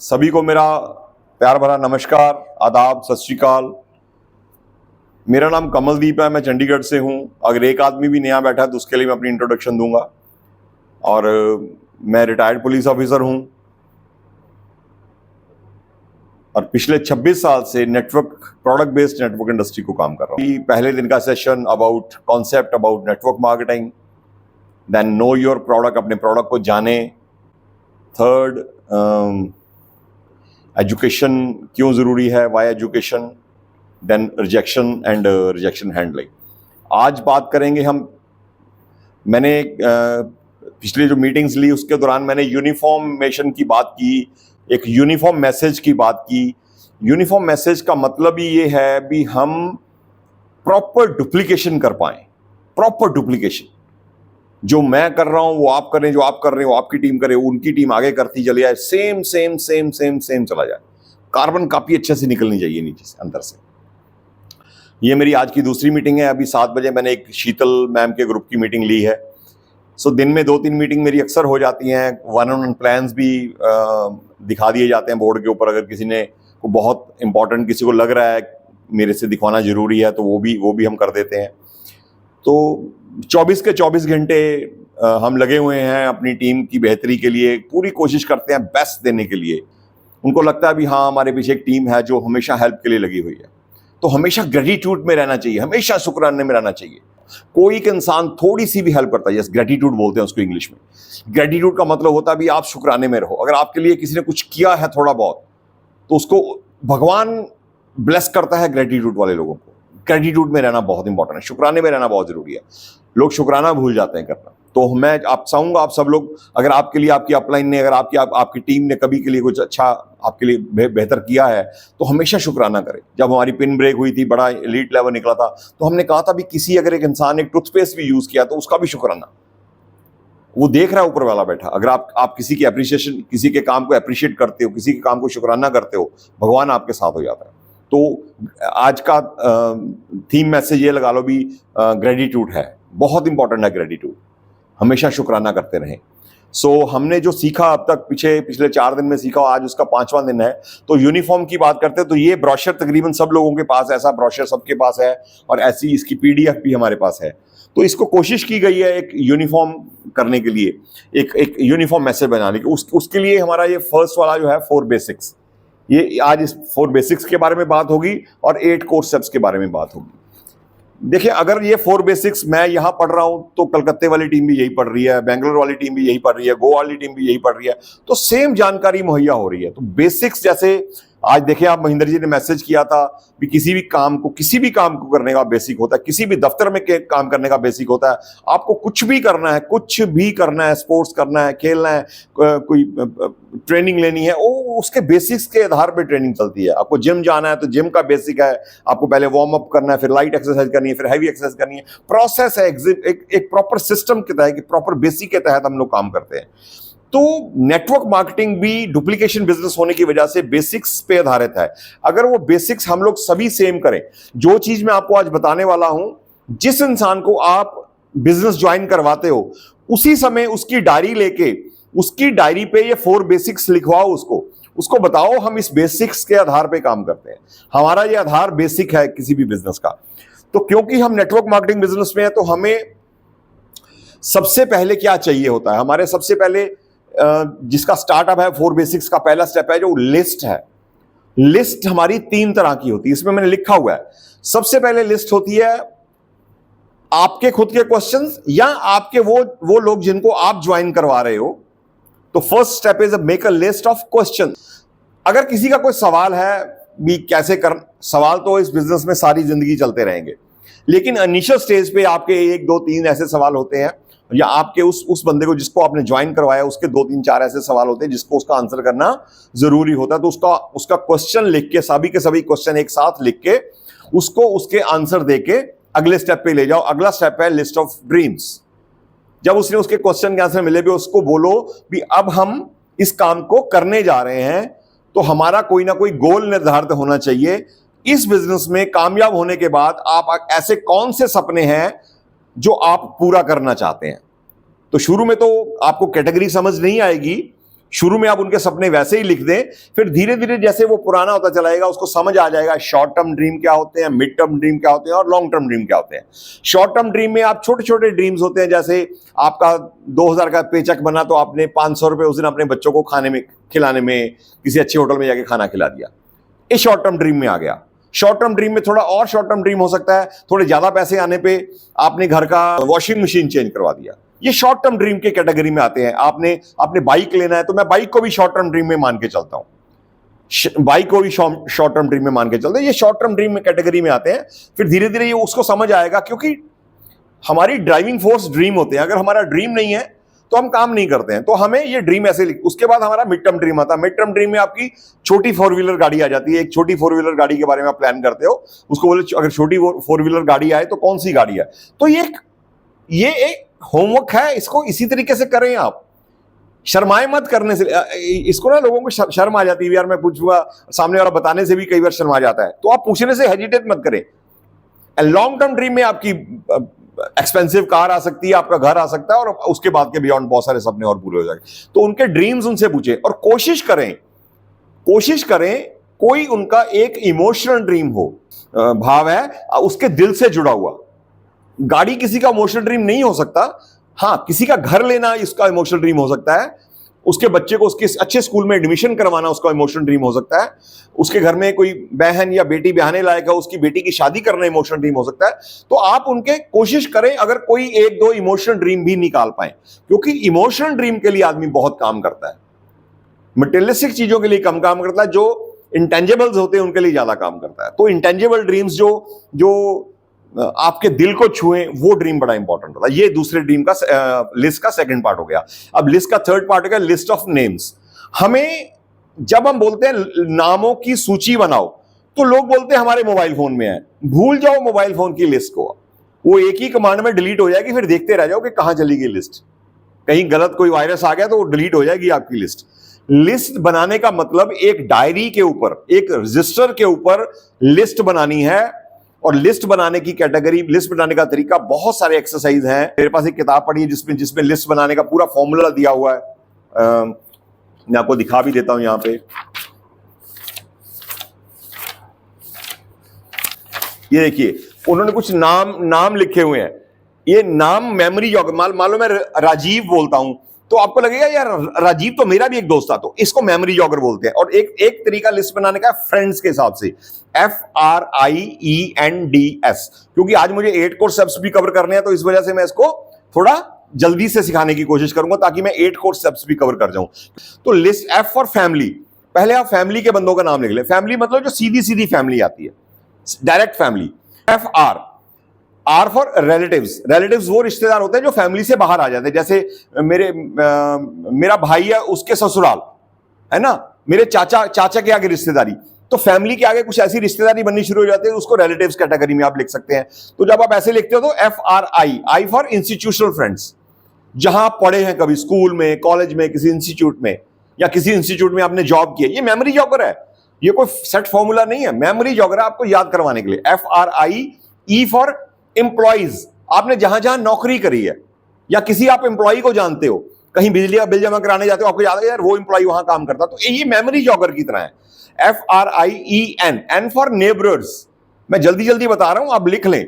सभी को मेरा प्यार भरा नमस्कार, आदाब, सत श्री अकाल। मेरा नाम कमलदीप है, मैं चंडीगढ़ से हूं। अगर एक आदमी भी नया बैठा है तो उसके लिए मैं अपनी इंट्रोडक्शन दूंगा। और मैं रिटायर्ड पुलिस ऑफिसर हूं और पिछले 26 साल से network product based network industry को काम कर रहा हूं। पहले दिन का session about concept about network marketing, then know your product, अपने प्रोडक्ट को जाने। थर्ड, एजुकेशन क्यों ज़रूरी है, why education, then rejection and rejection handling. आज बात करेंगे मैंने पिछले जो मीटिंग्स ली उसके दौरान मैंने यूनिफॉर्मेशन की बात की, एक यूनिफॉर्म मैसेज की बात की। यूनिफॉर्म मैसेज का मतलब ही ये है भी हम प्रॉपर डुप्लीकेशन कर पाएं, प्रॉपर डुप्लीकेशन। जो मैं कर रहा हूं वो आप करें, जो आप कर रहे हो आपकी टीम करे, उनकी टीम आगे करती चली जाए, same same same same same चला जाए। कार्बन काफी अच्छे से निकलनी चाहिए नीचे से, अंदर से। ये मेरी आज की दूसरी मीटिंग है। अभी 7 बजे मैंने एक शीतल मैम के ग्रुप की मीटिंग ली है। सो दिन में 2-3 मीटिंग मेरी अक्सर हो जाती हैं। 1-on-1 प्लान्स भी दिखा दिए जाते हैं बोर्ड के ऊपर। अगर किसी ने को बहुत इंपॉर्टेंट किसी को लग रहा है मेरे से दिखवाना जरूरी है तो वो भी हम कर देते हैं। तो 24 के 24 घंटे हम लगे हुए हैं अपनी टीम की बेहतरी के लिए। पूरी कोशिश करते हैं बेस्ट देने के लिए। उनको लगता है भी हाँ, हमारे पीछे एक टीम है जो हमेशा हेल्प के लिए लगी हुई है। तो हमेशा ग्रेटिट्यूड में रहना चाहिए, हमेशा शुक्राने में रहना चाहिए। कोई एक इंसान थोड़ी सी भी हेल्प करता है, यस, ग्रेटिट्यूड बोलते हैं उसको इंग्लिश में। ग्रेटिट्यूड का मतलब होता है भी आप शुक्राने में रहो। अगर आपके लिए किसी ने कुछ किया है थोड़ा बहुत तो उसको भगवान ब्लेस करता है ग्रेटिट्यूड वाले लोगों को। ग्रेटिट्यूड में रहना बहुत इंपॉर्टेंट है, शुक्राने में रहना बहुत जरूरी है। लोग शुक्राना भूल जाते हैं करना। तो मैं आप चाहूंगा आप सब लोग, अगर आपके लिए आपकी अपलाइन ने, अगर आपकी टीम ने कभी के लिए कुछ अच्छा आपके लिए बेहतर किया है तो हमेशा शुक्राना करें। जब हमारी पिन ब्रेक हुई थी, बड़ा एलीट लेवल निकला था, तो हमने कहा था भी किसी अगर एक इंसान ने टूथपेस्ट भी यूज किया तो उसका भी शुक्राना। वो देख रहा है ऊपर वाला बैठा। अगर आप किसी की अप्रिशिएशन, किसी के काम को अप्रिशिएट करते हो, किसी के काम को शुक्राना करते हो, भगवान आपके साथ हो जाता है। तो आज का थीम मैसेज ये लगा लो भी ग्रेटिट्यूड है, बहुत इंपॉर्टेंट है ग्रेटिट्यूड। हमेशा शुक्राना करते रहें। सो हमने जो सीखा अब तक पिछले 4 दिन में सीखा, आज उसका 5वां दिन है। तो यूनिफॉर्म की बात करते हैं तो ये ब्रोशर तकरीबन सब लोगों के पास, ऐसा ब्रोशर सबके पास है और ऐसी इसकी पीडीएफ भी हमारे पास है। तो इसको कोशिश की गई है एक यूनिफॉर्म करने के लिए, एक यूनिफॉर्म मैसेज बनाने की। उसके लिए हमारा ये फर्स्ट वाला जो है 4 बेसिक्स, ये आज इस 4 बेसिक्स के बारे में बात होगी और 8 कोर स्टेप्स के बारे में बात होगी। देखिए, अगर ये 4 बेसिक्स मैं यहां पढ़ रहा हूं तो कलकत्ते वाली टीम भी यही पढ़ रही है, बेंगलोर वाली टीम भी यही पढ़ रही है, गोवा वाली टीम भी यही पढ़ रही है, तो सेम जानकारी मुहैया हो रही है। तो बेसिक्स, जैसे आज देखिए आप महेंद्र जी ने मैसेज किया था कि किसी भी काम को करने का बेसिक होता है, किसी भी दफ्तर में काम करने का बेसिक होता है। आपको कुछ भी करना है, स्पोर्ट्स करना है, खेलना है, कोई ट्रेनिंग लेनी है, उसके बेसिक्स के आधार पर ट्रेनिंग चलती है। आपको जिम जाना है तो जिम का बेसिक है, आपको पहले वार्म अप करना है, फिर लाइट एक्सरसाइज करनी है, फिर हैवी एक्सरसाइज करनी है। प्रोसेस है, एक प्रॉपर सिस्टम के तहत, प्रॉपर बेसिक के तहत हम लोग काम करते हैं। तो नेटवर्क मार्केटिंग भी डुप्लीकेशन बिजनेस होने की वजह से बेसिक्स पे आधारित है। अगर वो बेसिक्स हम लोग सभी सेम करें, जो चीज मैं आपको आज बताने वाला हूं, जिस इंसान को आप बिजनेस ज्वाइन करवाते हो उसी समय उसकी डायरी लेके, उसकी डायरी पे ये 4 बेसिक्स लिखवाओ, उसको बताओ हम इस बेसिक्स के आधार पे काम करते हैं। हमारा ये आधार बेसिक है किसी भी बिजनेस का। तो क्योंकि हम नेटवर्क मार्केटिंग बिजनेस में है तो हमें सबसे पहले क्या चाहिए होता है, हमारे सबसे पहले जिसका स्टार्टअप है 4 बेसिक्स का पहला स्टेप है जो लिस्ट है। लिस्ट हमारी 3 तरह की होती है, इसमें मैंने लिखा हुआ है। सबसे पहले लिस्ट होती है आपके खुद के क्वेश्चंस या आपके वो लोग जिनको आप ज्वाइन करवा रहे हो। तो first step is make a list of question. अगर किसी का कोई सवाल है भी कैसे कर, सवाल तो इस बिजनेस में सारी जिंदगी चलते रहेंगे, लेकिन इनिशियल स्टेज पे आपके 1, 2, 3 ऐसे सवाल होते हैं, या आपके उस बंदे को जिसको आपने ज्वाइन करवाया उसके 2, 3, 4 ऐसे सवाल होते हैं जिसको उसका आंसर करना जरूरी होता है। तो उसका क्वेश्चन लिख के, सभी के सभी क्वेश्चन एक साथ लिख के उसको उसके आंसर दे के अगले स्टेप पे ले जाओ। अगला स्टेप है लिस्ट ऑफ ड्रीम्स। जब उसने उसके क्वेश्चन के आंसर मिले भी, उसको बोलो भी अब हम इस काम को करने जा रहे हैं तो हमारा कोई ना कोई गोल निर्धारित होना चाहिए। इस बिजनेस में कामयाब होने के बाद आप ऐसे कौन से सपने हैं जो आप पूरा करना चाहते हैं। तो शुरू में तो आपको कैटेगरी समझ नहीं आएगी, शुरू में आप उनके सपने वैसे ही लिख दें, फिर धीरे धीरे जैसे वो पुराना होता चला जाएगा उसको समझ आ जाएगा शॉर्ट टर्म ड्रीम क्या होते हैं, मिड टर्म ड्रीम क्या होते हैं और लॉन्ग टर्म ड्रीम क्या होते हैं। शॉर्ट टर्म ड्रीम में आप छोटे छोटे ड्रीम्स होते हैं, जैसे आपका 2000 का पेचेक बना तो आपने 500 रुपए उस दिन अपने बच्चों को खाने में खिलाने में किसी अच्छे होटल में जाके खाना खिला दिया, ये शॉर्ट टर्म ड्रीम में आ गया। शॉर्ट टर्म ड्रीम में थोड़ा और शॉर्ट टर्म ड्रीम हो सकता है, थोड़े ज्यादा पैसे आने पे आपने घर का वॉशिंग मशीन चेंज करवा दिया, ये शॉर्ट टर्म ड्रीम के कैटेगरी में आते हैं। आपने बाइक लेना है तो मैं बाइक को भी शॉर्ट टर्म ड्रीम में मान के चलता हूं, बाइक को भी शॉर्ट टर्म ड्रीम में मान के चलते हैं, ये शॉर्ट टर्म ड्रीम में कैटेगरी में आते हैं। फिर धीरे धीरे ये उसको समझ आएगा, क्योंकि हमारी ड्राइविंग फोर्स ड्रीम होते हैं। अगर हमारा ड्रीम नहीं है तो हम काम नहीं करते हैं, तो हमें ये ड्रीम ऐसे उसके बाद हमारा मिड टर्म ड्रीम आता है। मिड टर्म ड्रीम में आपकी छोटी 4 व्हीलर गाड़ी आ जाती है। एक छोटी 4 व्हीलर गाड़ी के बारे में आप प्लान करते हो, उसको बोले अगर छोटी 4 व्हीलर गाड़ी आए तो कौन सी गाड़ी है। तो ये एक होमवर्क है, इसको इसी तरीके से करें आप, शर्माए मत करने से। इसको ना लोगों को शर्म आ जाती है, यार मैं पूछूंगा, सामने वाला बताने से भी कई बार शर्मा जाता है, तो आप पूछने से हेजिटेट मत करें। लॉन्ग टर्म ड्रीम में आपकी एक्सपेंसिव कार आ सकती है, आपका घर आ सकता है, और उसके बाद के बियॉन्ड बहुत सारे सपने और पूरे हो जाएंगे। तो उनके ड्रीम्स उनसे पूछें और कोशिश करें कोई उनका एक इमोशनल ड्रीम हो, भाव है उसके दिल से जुड़ा हुआ। गाड़ी किसी का इमोशनल ड्रीम नहीं हो सकता, हां किसी का घर लेना इसका इमोशनल ड्रीम हो सकता है, उसके बच्चे को उसके अच्छे स्कूल में एडमिशन करवाना उसका इमोशनल ड्रीम हो सकता है, उसके घर में कोई बहन या बेटी ब्याहने लायक है उसकी बेटी की शादी करना इमोशनल ड्रीम हो सकता है। तो आप उनके कोशिश करें अगर कोई 1-2 इमोशनल ड्रीम भी निकाल पाए, क्योंकि इमोशनल ड्रीम के लिए आदमी बहुत काम करता है, मटेरियलिस्टिक चीजों के लिए कम काम करता है, जो इंटेंजिबल्स होते हैं उनके लिए ज्यादा काम करता है। तो इंटेंजिबल ड्रीम्स जो आपके दिल को छुए वो ड्रीम बड़ा इंपॉर्टेंट होता है। ये दूसरे ड्रीम का लिस्ट का सेकंड पार्ट हो गया। अब लिस्ट का थर्ड पार्ट हो गया लिस्ट ऑफ नेम्स। हमें जब हम बोलते हैं नामों की सूची बनाओ तो लोग बोलते हैं हमारे मोबाइल फोन में है। भूल जाओ मोबाइल फोन की लिस्ट को, वो एक ही कमांड में डिलीट हो जाएगी, फिर देखते रह जाओ कि कहां चली गई लिस्ट। कहीं गलत कोई वायरस आ गया तो वो डिलीट हो जाएगी आपकी लिस्ट। लिस्ट बनाने का मतलब एक डायरी के ऊपर, एक रजिस्टर के ऊपर लिस्ट बनानी है। और लिस्ट बनाने की कैटेगरी, लिस्ट बनाने का तरीका, बहुत सारे एक्सरसाइज हैं। मेरे पास एक किताब पढ़ी है जिसमें लिस्ट बनाने का पूरा फॉर्मूला दिया हुआ है। मैं आपको दिखा भी देता हूं यहां पे। ये देखिए उन्होंने कुछ नाम लिखे हुए हैं। ये नाम मेमोरी जॉगर, मान लो मैं राजीव बोलता हूं तो आपको लगेगा यार राजीव तो मेरा भी एक दोस्त था, तो इसको मेमोरी जॉगर बोलते हैं। और एक तरीका लिस्ट बनाने का फ्रेंड्स के हिसाब से, FRIENDS, क्योंकि आज मुझे 8 कोर स्टेप्स भी कवर करने हैं तो इस वजह से मैं इसको थोड़ा जल्दी से सिखाने की कोशिश करूंगा ताकि मैं 8 कोर स्टेप्स भी कवर कर जाऊं। तो लिस्ट F फॉर फैमिली, पहले आप फैमिली के बंदों का नाम लिख लें। फैमिली मतलब जो सीधी सीधी फैमिली आती है, direct family. R for relatives, relatives वो रिश्तेदार होते हैं जो फैमिली से बाहर आ जाते हैं। जैसे मेरा भाई है उसके ससुराल, है ना, मेरे चाचा के आगे रिश्तेदारी, तो फैमिली के आगे कुछ ऐसी रिश्तेदारी बननी शुरू हो जाती है, उसको रिलेटिव्स कैटेगरी में आप लिख सकते हैं। तो जब आप ऐसे लिखते हो तो FRI फॉर इंस्टीट्यूशनल फ्रेंड्स, जहां आप पढ़े हैं कभी स्कूल में, कॉलेज में, किसी इंस्टीट्यूट में, या किसी इंस्टीट्यूट में आपने जॉब की है। ये मेमोरी जॉगर है, ये कोई सेट फॉर्मूला नहीं है, मेमोरी जॉगर है आपको याद करवाने के लिए। FRIE फॉर एम्प्लॉइज, आपने जहां जहां नौकरी करी है या किसी आप एम्प्लॉय को जानते हो, कहीं बिजली का बिल जमा कराने जाते हो, आपको याद है यार वो एम्प्लॉय वहां काम करता, तो ये मेमोरी जॉगर की तरह है। FRIEN, N फॉर नेबर्स, मैं जल्दी जल्दी बता रहा हूं आप लिख लें।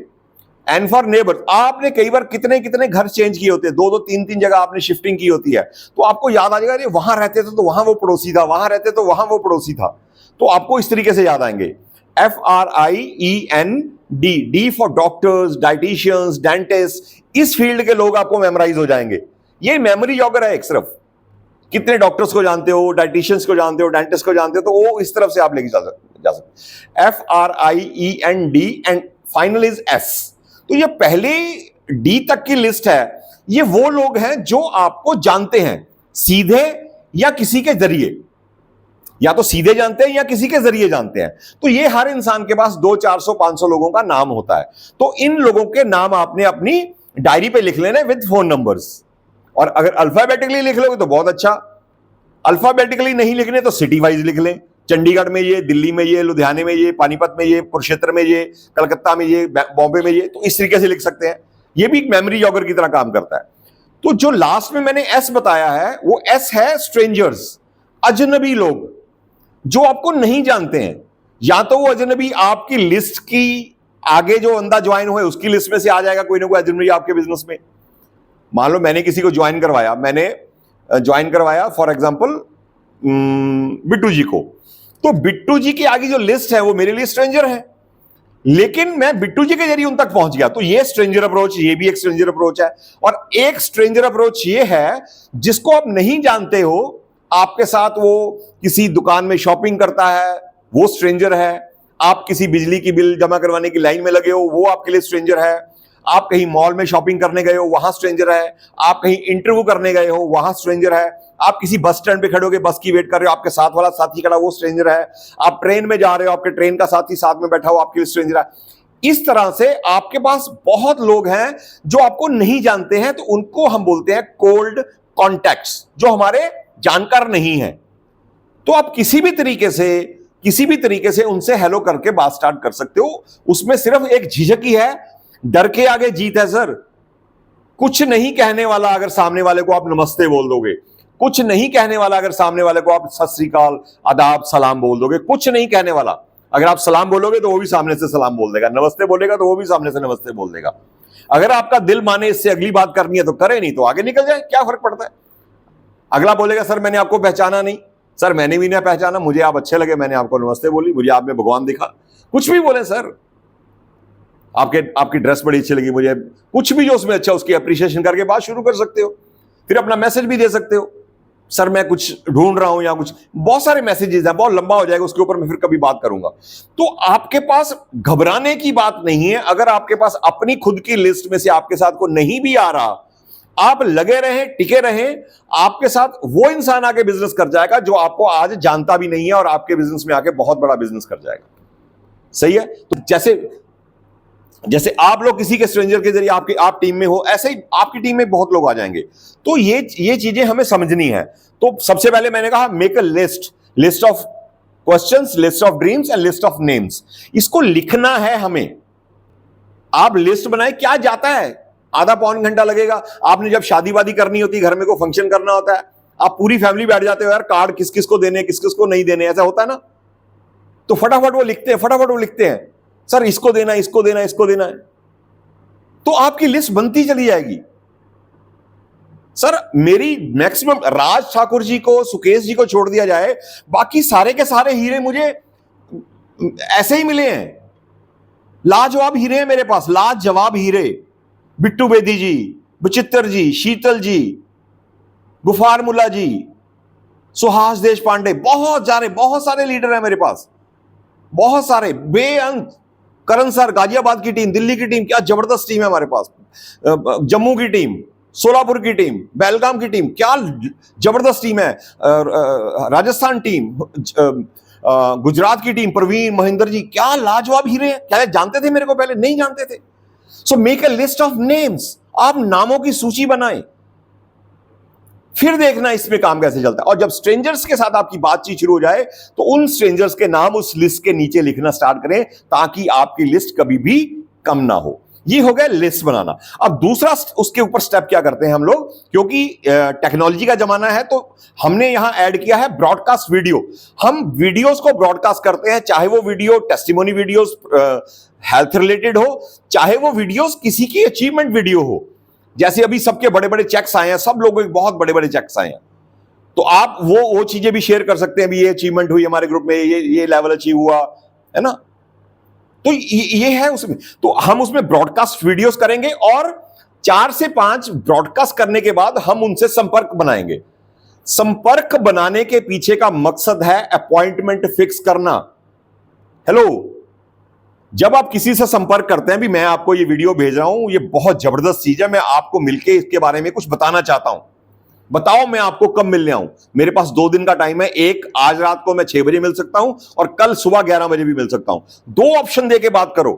N फॉर नेबर्स, आपने कई बार कितने कितने घर चेंज किए होते हैं, 2-2 3-3 जगह आपने शिफ्टिंग की होती है, तो आपको याद आ जाएगा अरे वहां रहते थे तो वहां वो पड़ोसी था, वहां रहते तो वहां वो पड़ोसी था, तो आपको इस तरीके से याद आएंगे। FRIEND, D for doctors, dietitians, dentist, इस फील्ड के लोग आपको मेमोराइज हो जाएंगे। ये मेमोरी जॉगर है एक सिर्फ। कितने डॉक्टर्स को जानते हो, डाइटिशियंस को जानते हो, डेंटिस्ट को जानते हो, तो वो इस तरफ से आप लेके जा सकते। FRIEND and final is S। तो ये पहले D तक की लिस्ट है, ये वो लोग हैं जो आपको जानते हैं सीधे या किसी के जरिए, या तो सीधे जानते हैं या किसी के जरिए जानते हैं। तो ये हर इंसान के पास 200, 400, 500 लोगों का नाम होता है। तो इन लोगों के नाम आपने अपनी डायरी पे लिख लेना विद फोन नंबर्स। और अगर अल्फाबेटिकली लिख लोगे तो बहुत अच्छा, अल्फाबेटिकली नहीं लिखने तो सिटी वाइज लिख लें। चंडीगढ़ में ये, दिल्ली में ये, लुधियाने में ये, पानीपत में ये, कुरुक्षेत्र में ये, कलकत्ता में ये, बॉम्बे में ये, तो इस तरीके से लिख सकते हैं। ये भी एक मेमोरी जॉगर की तरह काम करता है। तो जो लास्ट में मैंने S बताया है वो S है स्ट्रेंजर्स। अजनबी लोग जो आपको नहीं जानते हैं, या तो वो अजनबी आपकी लिस्ट की आगे जो बंदा ज्वाइन हुए उसकी लिस्ट में से आ जाएगा, कोई ना कोई अजनबी आपके बिजनेस में। मान लो मैंने किसी को ज्वाइन करवाया, फॉर एग्जांपल बिट्टू जी को, तो बिट्टू जी की आगे जो लिस्ट है वो मेरे लिए स्ट्रेंजर है, लेकिन मैं बिट्टू जी के जरिए उन तक पहुंच गया। तो ये स्ट्रेंजर अप्रोच, ये भी एक स्ट्रेंजर अप्रोच है। और एक स्ट्रेंजर अप्रोच ये है जिसको आप नहीं जानते हो, आपके साथ वो किसी दुकान में शॉपिंग करता है, वो स्ट्रेंजर है। आप किसी बिजली की बिल जमा करवाने की लाइन में लगे हो, वो आपके लिए स्ट्रेंजर है। आप कहीं मॉल में शॉपिंग करने गए हो, वहां स्ट्रेंजर है। आप कहीं इंटरव्यू करने गए हो, वहां स्ट्रेंजर है। आप किसी बस स्टैंड पे खड़े होगे, बस की वेट कर रहे हो, आपके साथ वाला साथी खड़ा, वो स्ट्रेंजर है। आप ट्रेन में जा रहे हो, आपके ट्रेन का साथी साथ में बैठा हो, आपके लिए स्ट्रेंजर है। इस तरह से आपके पास बहुत लोग हैं जो आपको नहीं जानते हैं, तो उनको हम बोलते हैं कोल्ड कॉन्टैक्ट्स, जो हमारे जानकार नहीं है। तो आप किसी भी तरीके से उनसे हेलो करके बात स्टार्ट कर सकते हो। उसमें सिर्फ एक झिझक ही है, डर के आगे जीत है सर। कुछ नहीं कहने वाला अगर सामने वाले को आप नमस्ते बोल दोगे, कुछ नहीं कहने वाला अगर सामने वाले को आप सत श्री अकाल, आदाब, सलाम बोल दोगे, कुछ नहीं कहने वाला। अगर आप सलाम बोलोगे तो वो भी सामने से सलाम बोल देगा, नमस्ते बोलेगा तो वो भी सामने से नमस्ते बोल देगा। अगर आपका दिल माने इससे अगली बात करनी है तो करे, नहीं तो आगे निकल जाए, क्या फर्क पड़ता है। अगला बोलेगा सर मैंने आपको पहचाना नहीं, सर मैंने भी नहीं पहचाना, मुझे आप अच्छे लगे, मैंने आपको नमस्ते बोली, मुझे आप में भगवान दिखा। कुछ भी बोले सर, आपकी ड्रेस बड़ी अच्छी लगी मुझे, कुछ भी जो उसमें अच्छा, उसकी अप्रिशिएशन करके बात शुरू कर सकते हो। फिर अपना मैसेज भी दे सकते हो, सर मैं कुछ ढूंढ रहा हूं, या कुछ, बहुत सारे मैसेजेस हैं, बहुत लंबा हो जाएगा, उसके ऊपर मैं फिर कभी बात करूंगा। तो आपके पास घबराने की बात नहीं है। अगर आपके पास अपनी खुद की लिस्ट में से आपके साथ को नहीं भी आ रहा, आप लगे रहें, टिके रहें, आपके साथ वो इंसान आके बिजनेस कर जाएगा जो आपको आज जानता भी नहीं है, और आपके बिजनेस में आके बहुत बड़ा बिजनेस कर जाएगा। सही है। तो जैसे आप लोग किसी के स्ट्रेंजर के जरिए आप टीम में हो, ऐसे ही आपकी टीम में बहुत लोग आ जाएंगे। तो ये चीजें हमें समझनी है। तो सबसे पहले मैंने कहा make a list of questions, list of dreams and list of names. इसको लिखना है हमें। आप लिस्ट बनाए, क्या जाता है, आधा पौन घंटा लगेगा। आपने जब शादी वादी करनी होती है, घर में कोई फंक्शन करना होता है, आप पूरी फैमिली बैठ जाते हो, यार कार्ड किस किस को देने, किस किस को नहीं देने, ऐसा होता है ना। तो फटाफट वो लिखते हैं, सर इसको देना, इसको देना, इसको देना है। तो आपकी लिस्ट बनती चली जाएगी। सर मेरी मैक्सिमम, राज ठाकुर जी को, सुकेश जी को छोड़ दिया जाए, बाकी सारे के सारे हीरे मुझे ऐसे ही मिले हैं। लाजवाब हीरे हैं मेरे पास, लाजवाब हीरे। बिट्टू बेदी जी, बचित्र जी, शीतल जी, गुफार मुल्ला जी, सुहास देश पांडे, बहुत सारे लीडर हैं मेरे पास, बहुत सारे, बेअंत। करण सर, गाजियाबाद की टीम, दिल्ली की टीम, क्या जबरदस्त टीम है हमारे पास। जम्मू की टीम, सोलापुर की टीम, बेलगाम की टीम, क्या जबरदस्त टीम है। राजस्थान टीम, गुजरात की टीम, प्रवीण, महेंद्र जी, क्या लाजवाब हीरे हैं। क्या जानते थे मेरे को पहले? नहीं जानते थे। So make a list of names. आप नामों की सूची बनाएं, फिर देखना इसमें काम कैसे चलता है। और जब स्ट्रेंजर्स के साथ आपकी बातचीत शुरू हो जाए तो उन स्ट्रेंजर्स के नाम उस लिस्ट के नीचे लिखना स्टार्ट करें, ताकि आपकी लिस्ट कभी भी कम ना हो। ये हो गया लिस्ट बनाना। अब दूसरा उसके ऊपर स्टेप क्या करते हैं हम लोग, क्योंकि टेक्नोलॉजी का जमाना है, तो हमने यहां ऐड किया है ब्रॉडकास्ट वीडियो। हम वीडियोस को ब्रॉडकास्ट करते हैं, चाहे वो video testimony videos health related हो, चाहे वो वीडियोस किसी की अचीवमेंट वीडियो हो। जैसे अभी सबके बड़े बड़े चेक्स आए हैं, सब लोगों के बहुत बड़े बड़े चेक्स आए हैं, तो आप वो चीजें भी शेयर कर सकते हैं। भी ये अचीवमेंट हुई हमारे ग्रुप में, ये लेवल अचीव हुआ है ना। तो ये है उसमें। तो हम उसमें ब्रॉडकास्ट वीडियोस करेंगे, और 4 से 5 ब्रॉडकास्ट करने के बाद हम उनसे संपर्क बनाएंगे। संपर्क बनाने के पीछे का मकसद है अपॉइंटमेंट फिक्स करना। हेलो, जब आप किसी से संपर्क करते हैं, भी मैं आपको ये वीडियो भेज रहा हूं, ये बहुत जबरदस्त चीज है, मैं आपको मिलके इसके बारे में कुछ बताना चाहता हूं, बताओ मैं आपको कब मिलने आऊं। मेरे पास 2 दिन का टाइम है, एक आज रात को मैं 6 बजे मिल सकता हूं, और कल सुबह 11 बजे भी मिल सकता हूं। 2 ऑप्शन देके बात करो,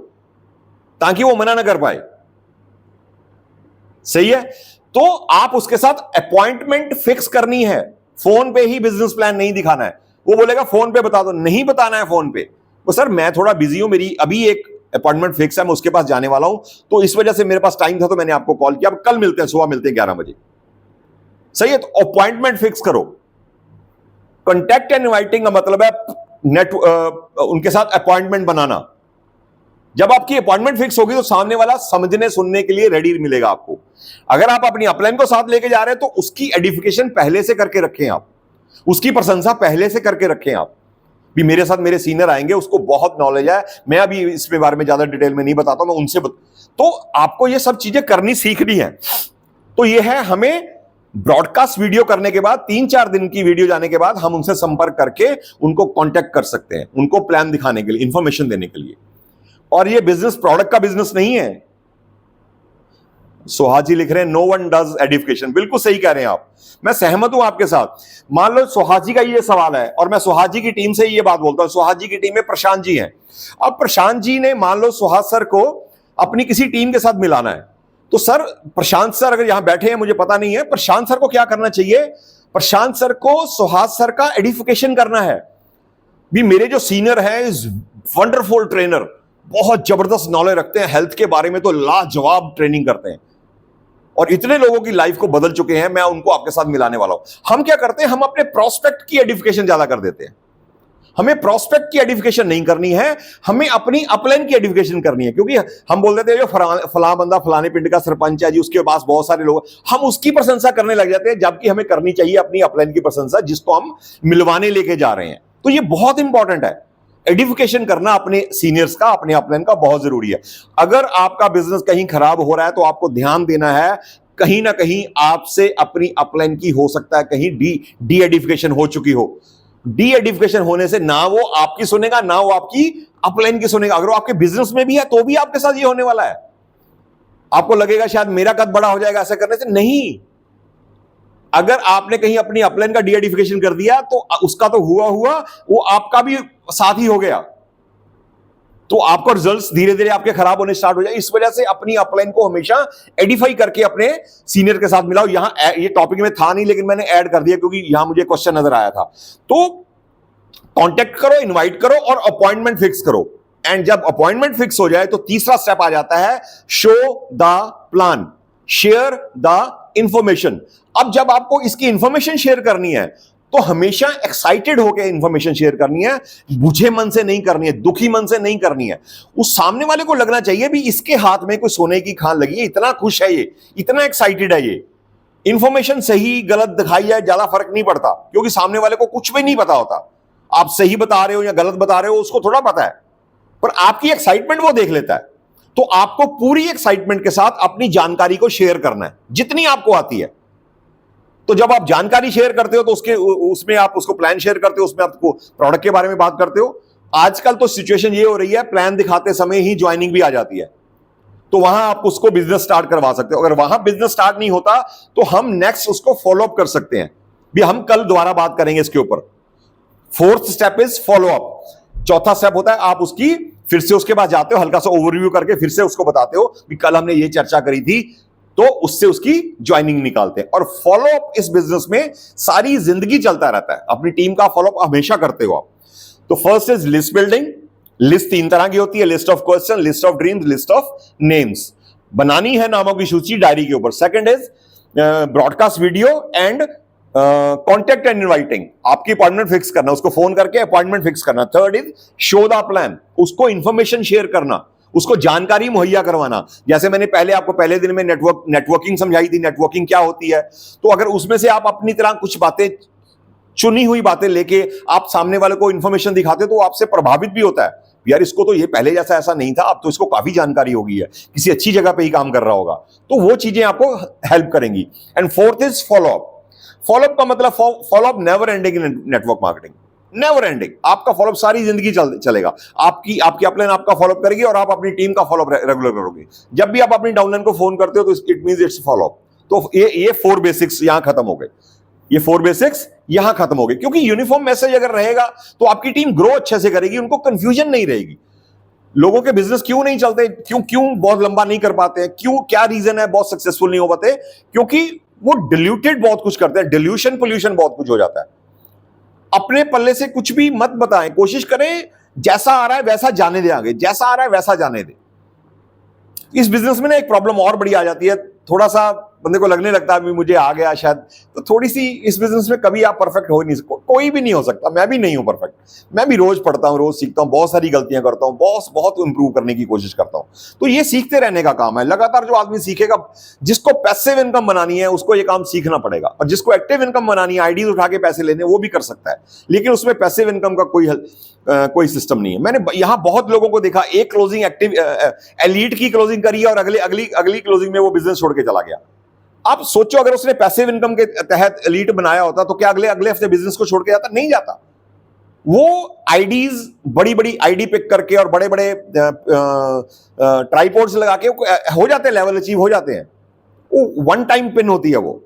ताकि वो मना ना कर पाए। सही है। तो आप उसके साथ अपॉइंटमेंट फिक्स करनी है। फोन पे ही बिजनेस प्लान नहीं दिखाना है। वो बोलेगा फोन पे बता दो, नहीं बताना है फोन पे। तो सर मैं थोड़ा बिजी हूं, मेरी अभी एक अपॉइंटमेंट फिक्स है, मैं उसके पास जाने वाला हूं, तो इस वजह से मेरे पास टाइम था, तो मैंने आपको कॉल किया, अब कल मिलते हैं, सुबह मिलते हैं 11 बजे। सही है। तो अपॉइंटमेंट फिक्स करो। कॉन्टैक्ट एंड इनवाइटिंग का मतलब है उनके साथ अपॉइंटमेंट बनाना। जब आपकी अपॉइंटमेंट फिक्स होगी तो सामने वाला समझने सुनने के लिए रेडी मिलेगा आपको। अगर आप अपनी अपलाइन को साथ लेके जा रहे हैं तो उसकी एडिफिकेशन पहले से करके रखें आप, उसकी प्रशंसा पहले से करके रखें आप। भी मेरे साथ मेरे सीनियर आएंगे, उसको बहुत नॉलेज है, मैं अभी इसके बारे में ज्यादा डिटेल में नहीं बताता, मैं उनसे तो आपको ये सब चीजें करनी सीखनी है। तो ये है, हमें ब्रॉडकास्ट वीडियो करने के बाद 3-4 दिन की वीडियो जाने के बाद हम उनसे संपर्क करके उनको कांटेक्ट कर सकते हैं, उनको प्लान दिखाने के लिए, इंफॉर्मेशन देने के लिए। और ये बिजनेस प्रोडक्ट का बिजनेस नहीं है। सुहाजी लिख रहे हैं नो वन डज एडिफिकेशन, बिल्कुल सही कह रहे हैं आप, मैं सहमत हूं आपके साथ। मान लो सुहाजी का ये सवाल है और मैं सुहाजी की टीम से ये बात बोलता हूं, सुहाजी की टीम में प्रशांत जी हैं। अब प्रशांत जी ने मान लो सुहास सर को अपनी किसी टीम के साथ मिलाना है, तो सर प्रशांत सर अगर यहां बैठे हैं, मुझे पता नहीं है, प्रशांत सर को क्या करना चाहिए? प्रशांत सर को सुहास सर का एडिफिकेशन करना है। भी मेरे जो सीनियर है इज वंडरफुल ट्रेनर, बहुत जबरदस्त नॉलेज रखते हैं हेल्थ के बारे में, तो लाजवाब ट्रेनिंग करते हैं और इतने लोगों की लाइफ को बदल चुके हैं, मैं उनको आपके साथ मिलाने वाला हूं। हम क्या करते हैं, हम अपने प्रोस्पेक्ट की एडिफिकेशन ज्यादा कर देते हैं। हमें प्रोस्पेक्ट की एडिफिकेशन नहीं करनी है, हमें अपनी अपलाइन की एडिफिकेशन करनी है। क्योंकि हम बोल देते हैं जो फला बंदा फलाने पिंड का सरपंच है जी, उसके पास बहुत सारे लोग, हम उसकी प्रशंसा करने लग जाते हैं, जबकि हमें करनी चाहिए अपनी अपलाइन की प्रशंसा, जिसको हम मिलवाने लेके जा रहे हैं। तो ये बहुत इंपॉर्टेंट है, एडिफिकेशन करना अपने सीनियर्स का, अपने अपलाइन का बहुत जरूरी है। अगर आपका बिजनेस कहीं खराब हो रहा है तो आपको ध्यान देना है, कहीं ना कहीं आपसे अपनी अपलाइन की हो सकता है कहीं डी एडिफिकेशन हो चुकी हो। डी एडिफिकेशन होने से ना वो आपकी सुनेगा, ना वो आपकी अपलाइन की सुनेगा। अगर वो आपके बिजनेस में भी है तो भी आपके साथ ये होने वाला है। आपको लगेगा शायद मेरा कद बड़ा हो जाएगा ऐसा करने से, नहीं। अगर आपने कहीं अपनी अपलाइन का डी एडिफिकेशन कर दिया तो उसका तो हुआ, वो आपका भी साथ ही हो गया, तो आपको रिजल्ट्स धीरे धीरे आपके खराब होने स्टार्ट हो जाए। इस वजह से अपनी अपलाइन को हमेशा एडिफाई करके अपने सीनियर के साथ मिलाओ। यहां ये टॉपिक में था नहीं, लेकिन मैंने ऐड कर दिया क्योंकि यहां मुझे क्वेश्चन नजर आया था। तो कांटेक्ट करो, इनवाइट करो और अपॉइंटमेंट फिक्स करो। एंड जब अपॉइंटमेंट फिक्स हो जाए तो तीसरा स्टेप आ जाता है, show the plan, share the information. अब जब आपको इसकी इंफॉर्मेशन शेयर करनी है तो हमेशा एक्साइटेड होकर इंफॉर्मेशन शेयर करनी है, बुझे मन से नहीं करनी है, दुखी मन से नहीं करनी है। उस सामने वाले को लगना चाहिए भी इसके हाथ में कोई सोने की खान लगी है, इतना खुश है ये, इतना एक्साइटेड है ये। इंफॉर्मेशन सही गलत दिखाई है ज्यादा फर्क नहीं पड़ता, क्योंकि सामने वाले को कुछ भी नहीं पता होता। आप सही बता रहे हो या गलत बता रहे हो उसको थोड़ा पता है, पर आपकी एक्साइटमेंट वो देख लेता है। तो आपको पूरी एक्साइटमेंट के साथ अपनी जानकारी को शेयर करना है, जितनी आपको आती है। तो जब आप जानकारी शेयर करते हो तो उसमें आप उसको प्लान शेयर करते हो, उसमें आपको प्रोडक्ट के बारे में बात करते हो। आजकल तो सिचुएशन ये हो रही है, प्लान दिखाते समय ही ज्वाइनिंग भी आ जाती है, तो वहां आप उसको बिजनेस स्टार्ट करवा सकते हो। अगर वहां बिजनेस स्टार्ट नहीं होता तो हम नेक्स्ट उसको फॉलो अप कर सकते हैं, भी हम कल दोबारा बात करेंगे इसके ऊपर। Fourth step is follow up. चौथा स्टेप होता है आप उसकी फिर से उसके बाद जाते हो, हल्का सा ओवरव्यू करके फिर से उसको बताते हो कि कल हमने ये चर्चा करी थी, तो उससे उसकी ज्वाइनिंग निकालते हैं। और फॉलो अप इस बिजनेस में सारी जिंदगी चलता रहता है, अपनी टीम का फॉलो अप हमेशा करते हो आप। तो first is list building. List 3 तरह की होती है, list of question, list of dreams, list of names. बनानी है नामों की सूची डायरी के ऊपर। Second is broadcast video and contact and inviting, आपकी अपॉइंटमेंट फिक्स करना, उसको फोन करके अपॉइंटमेंट फिक्स करना। Third is show the plan, उसको इंफॉर्मेशन शेयर करना, उसको जानकारी मुहैया करवाना। जैसे मैंने पहले आपको पहले दिन में नेटवर्किंग समझाई थी, नेटवर्किंग क्या होती है। तो अगर उसमें से आप अपनी तरह कुछ बातें, चुनी हुई बातें लेके आप सामने वाले को इंफॉर्मेशन दिखाते तो आपसे प्रभावित भी होता है, यार इसको तो ये पहले जैसा ऐसा नहीं था, अब तो इसको काफी जानकारी हो गई है, किसी अच्छी जगह पे ही काम कर रहा होगा। तो वो चीजें आपको हेल्प करेंगी। And fourth is follow up. Follow up का मतलब follow up never ending in network marketing, never ending. आपका फॉलोअप सारी जिंदगी चलेगा। आपकी अपलाइन आपका फॉलोअप करेगी और आप अपनी टीम का फॉलोअप रेगुलर करोगे। जब भी आप अपनी डाउनलाइन को फोन करते हो तो इट मींस इट्स फॉलोअप। तो ये 4 बेसिक्स यहां खत्म हो गए, ये 4 बेसिक्स यहां खत्म हो गए। क्योंकि यूनिफॉर्म मैसेज अगर रहेगा तो आपकी टीम ग्रो अच्छे से करेगी, उनको कंफ्यूजन नहीं रहेगी। लोगों के बिजनेस क्यों नहीं चलते, क्यों बहुत लंबा नहीं कर पाते हैं, क्यों, क्या रीजन है बहुत सक्सेसफुल नहीं हो पाते? क्योंकि वो डिल्यूटेड बहुत कुछ करते हैं, डिल्यूशन पोल्यूशन बहुत कुछ हो जाता है। अपने पल्ले से कुछ भी मत बताएं, कोशिश करें जैसा आ रहा है वैसा जाने दे, आगे जैसा आ रहा है वैसा जाने दे। इस बिजनेस में ना एक प्रॉब्लम और बड़ी आ जाती है, थोड़ा सा बंदे को लगने लगता है अभी मुझे आ गया शायद, तो थोड़ी सी इस बिजनेस में कभी आप परफेक्ट हो नहीं सकते, कोई भी नहीं हो सकता, मैं भी नहीं हूं परफेक्ट, मैं भी रोज पढ़ता हूं, रोज सीखता हूं, बहुत सारी गलतियां करता हूं, बहुत इंप्रूव करने की कोशिश करता हूं। तो ये सीखते रहने का काम है लगातार। जो आदमी सीखेगा, जिसको पैसिव इनकम बनानी है उसको ये काम सीखना पड़ेगा, और जिसको एक्टिव इनकम बनानी है, आइडियाज उठा के पैसे लेने, वो भी कर सकता है, लेकिन उसमें पैसिव इनकम का कोई सिस्टम नहीं है। मैंने यहां बहुत लोगों को देखा, एक क्लोजिंग एक्टिव एलीट की क्लोजिंग करी है और अगली क्लोजिंग में वो बिजनेस छोड़ के चला गया। आप सोचो अगर उसने पैसिव इनकम के तहत एलीट बनाया होता तो क्या अगले हफ्ते बिजनेस को छोड़ के जाता? नहीं जाता। वो आईडीज बड़ी आईडी पिक करके और बड़े ट्राइपॉड्स लगा के हो जाते हैं, लेवल अचीव हो जाते हैं, वो वन टाइम पिन होती है वो।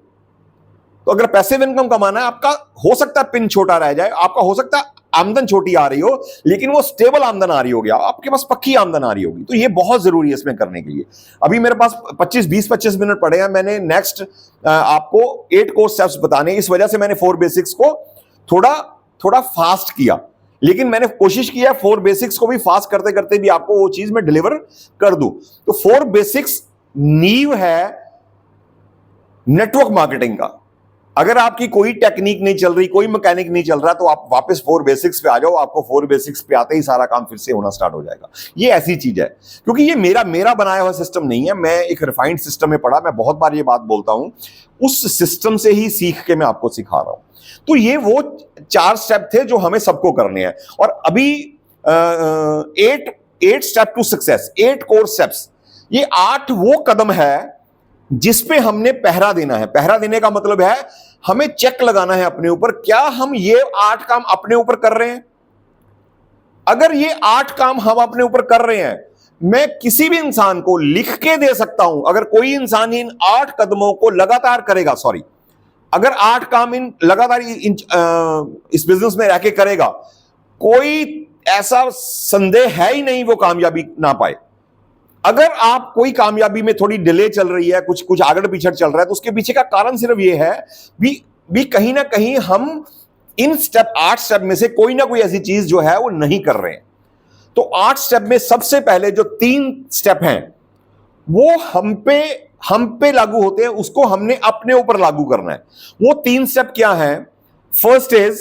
तो अगर पैसिव इनकम कमाना है, आपका हो सकता है पिन छोटा रह जाए, आपका हो सकता है आमदन छोटी आ रही हो, लेकिन वो स्टेबल आमदन आ रही होगी, आपके पास पक्की आमदन आ रही होगी। तो ये बहुत जरूरी है इसमें करने के लिए। अभी मेरे पास 20-25 मिनट पड़े हैं, मैंने नेक्स्ट आपको 8 कोर्स स्टेप्स बताने, इस वजह से मैंने 4 बेसिक्स को थोड़ा फास्ट किया, लेकिन मैंने कोशिश किया 4 बेसिक्स को भी फास्ट करते करते भी आपको वो चीज में डिलीवर कर दूं। तो 4 बेसिक्स नींव है नेटवर्क मार्केटिंग का। अगर आपकी कोई टेक्निक नहीं चल रही, कोई मैकेनिक नहीं चल रहा, तो आप वापस 4 बेसिक्स पे आ जाओ। आपको 4 बेसिक्स पे आते ही सारा काम फिर से होना स्टार्ट हो जाएगा। ये ऐसी चीज है, क्योंकि ये मेरा बनाया हुआ सिस्टम नहीं है, मैं एक रिफाइंड सिस्टम में पढ़ा। मैं बहुत बार ये बात बोलता हूं, उस सिस्टम से ही सीख के मैं आपको सिखा रहा हूं। तो ये वो 4 स्टेप थे जो हमें सबको करने हैं। और अभी 8 step to success, 8 core steps, ये 8 वो कदम है जिसपे हमने पहरा देना है। पहरा देने का मतलब है हमें चेक लगाना है अपने ऊपर, क्या हम ये 8 काम अपने ऊपर कर रहे हैं। अगर ये 8 काम हम अपने ऊपर कर रहे हैं, मैं किसी भी इंसान को लिख के दे सकता हूं। अगर कोई इंसान इन 8 कदमों को लगातार करेगा, अगर 8 काम लगातार इस बिजनेस में रह के करेगा, कोई ऐसा संदेह है ही नहीं वो कामयाबी ना पाए। अगर आप कोई कामयाबी में थोड़ी डिले चल रही है, कुछ आगड़ पीछड़ चल रहा है, तो उसके पीछे का कारण सिर्फ ये है भी कहीं ना कहीं हम इन 8 स्टेप में से कोई ना कोई ऐसी चीज जो है वो नहीं कर रहे हैं। तो 8 स्टेप में सबसे पहले जो 3 स्टेप हैं वो हम पे लागू होते हैं, उसको हमने अपने ऊपर लागू करना है। वो 3 स्टेप क्या है? First is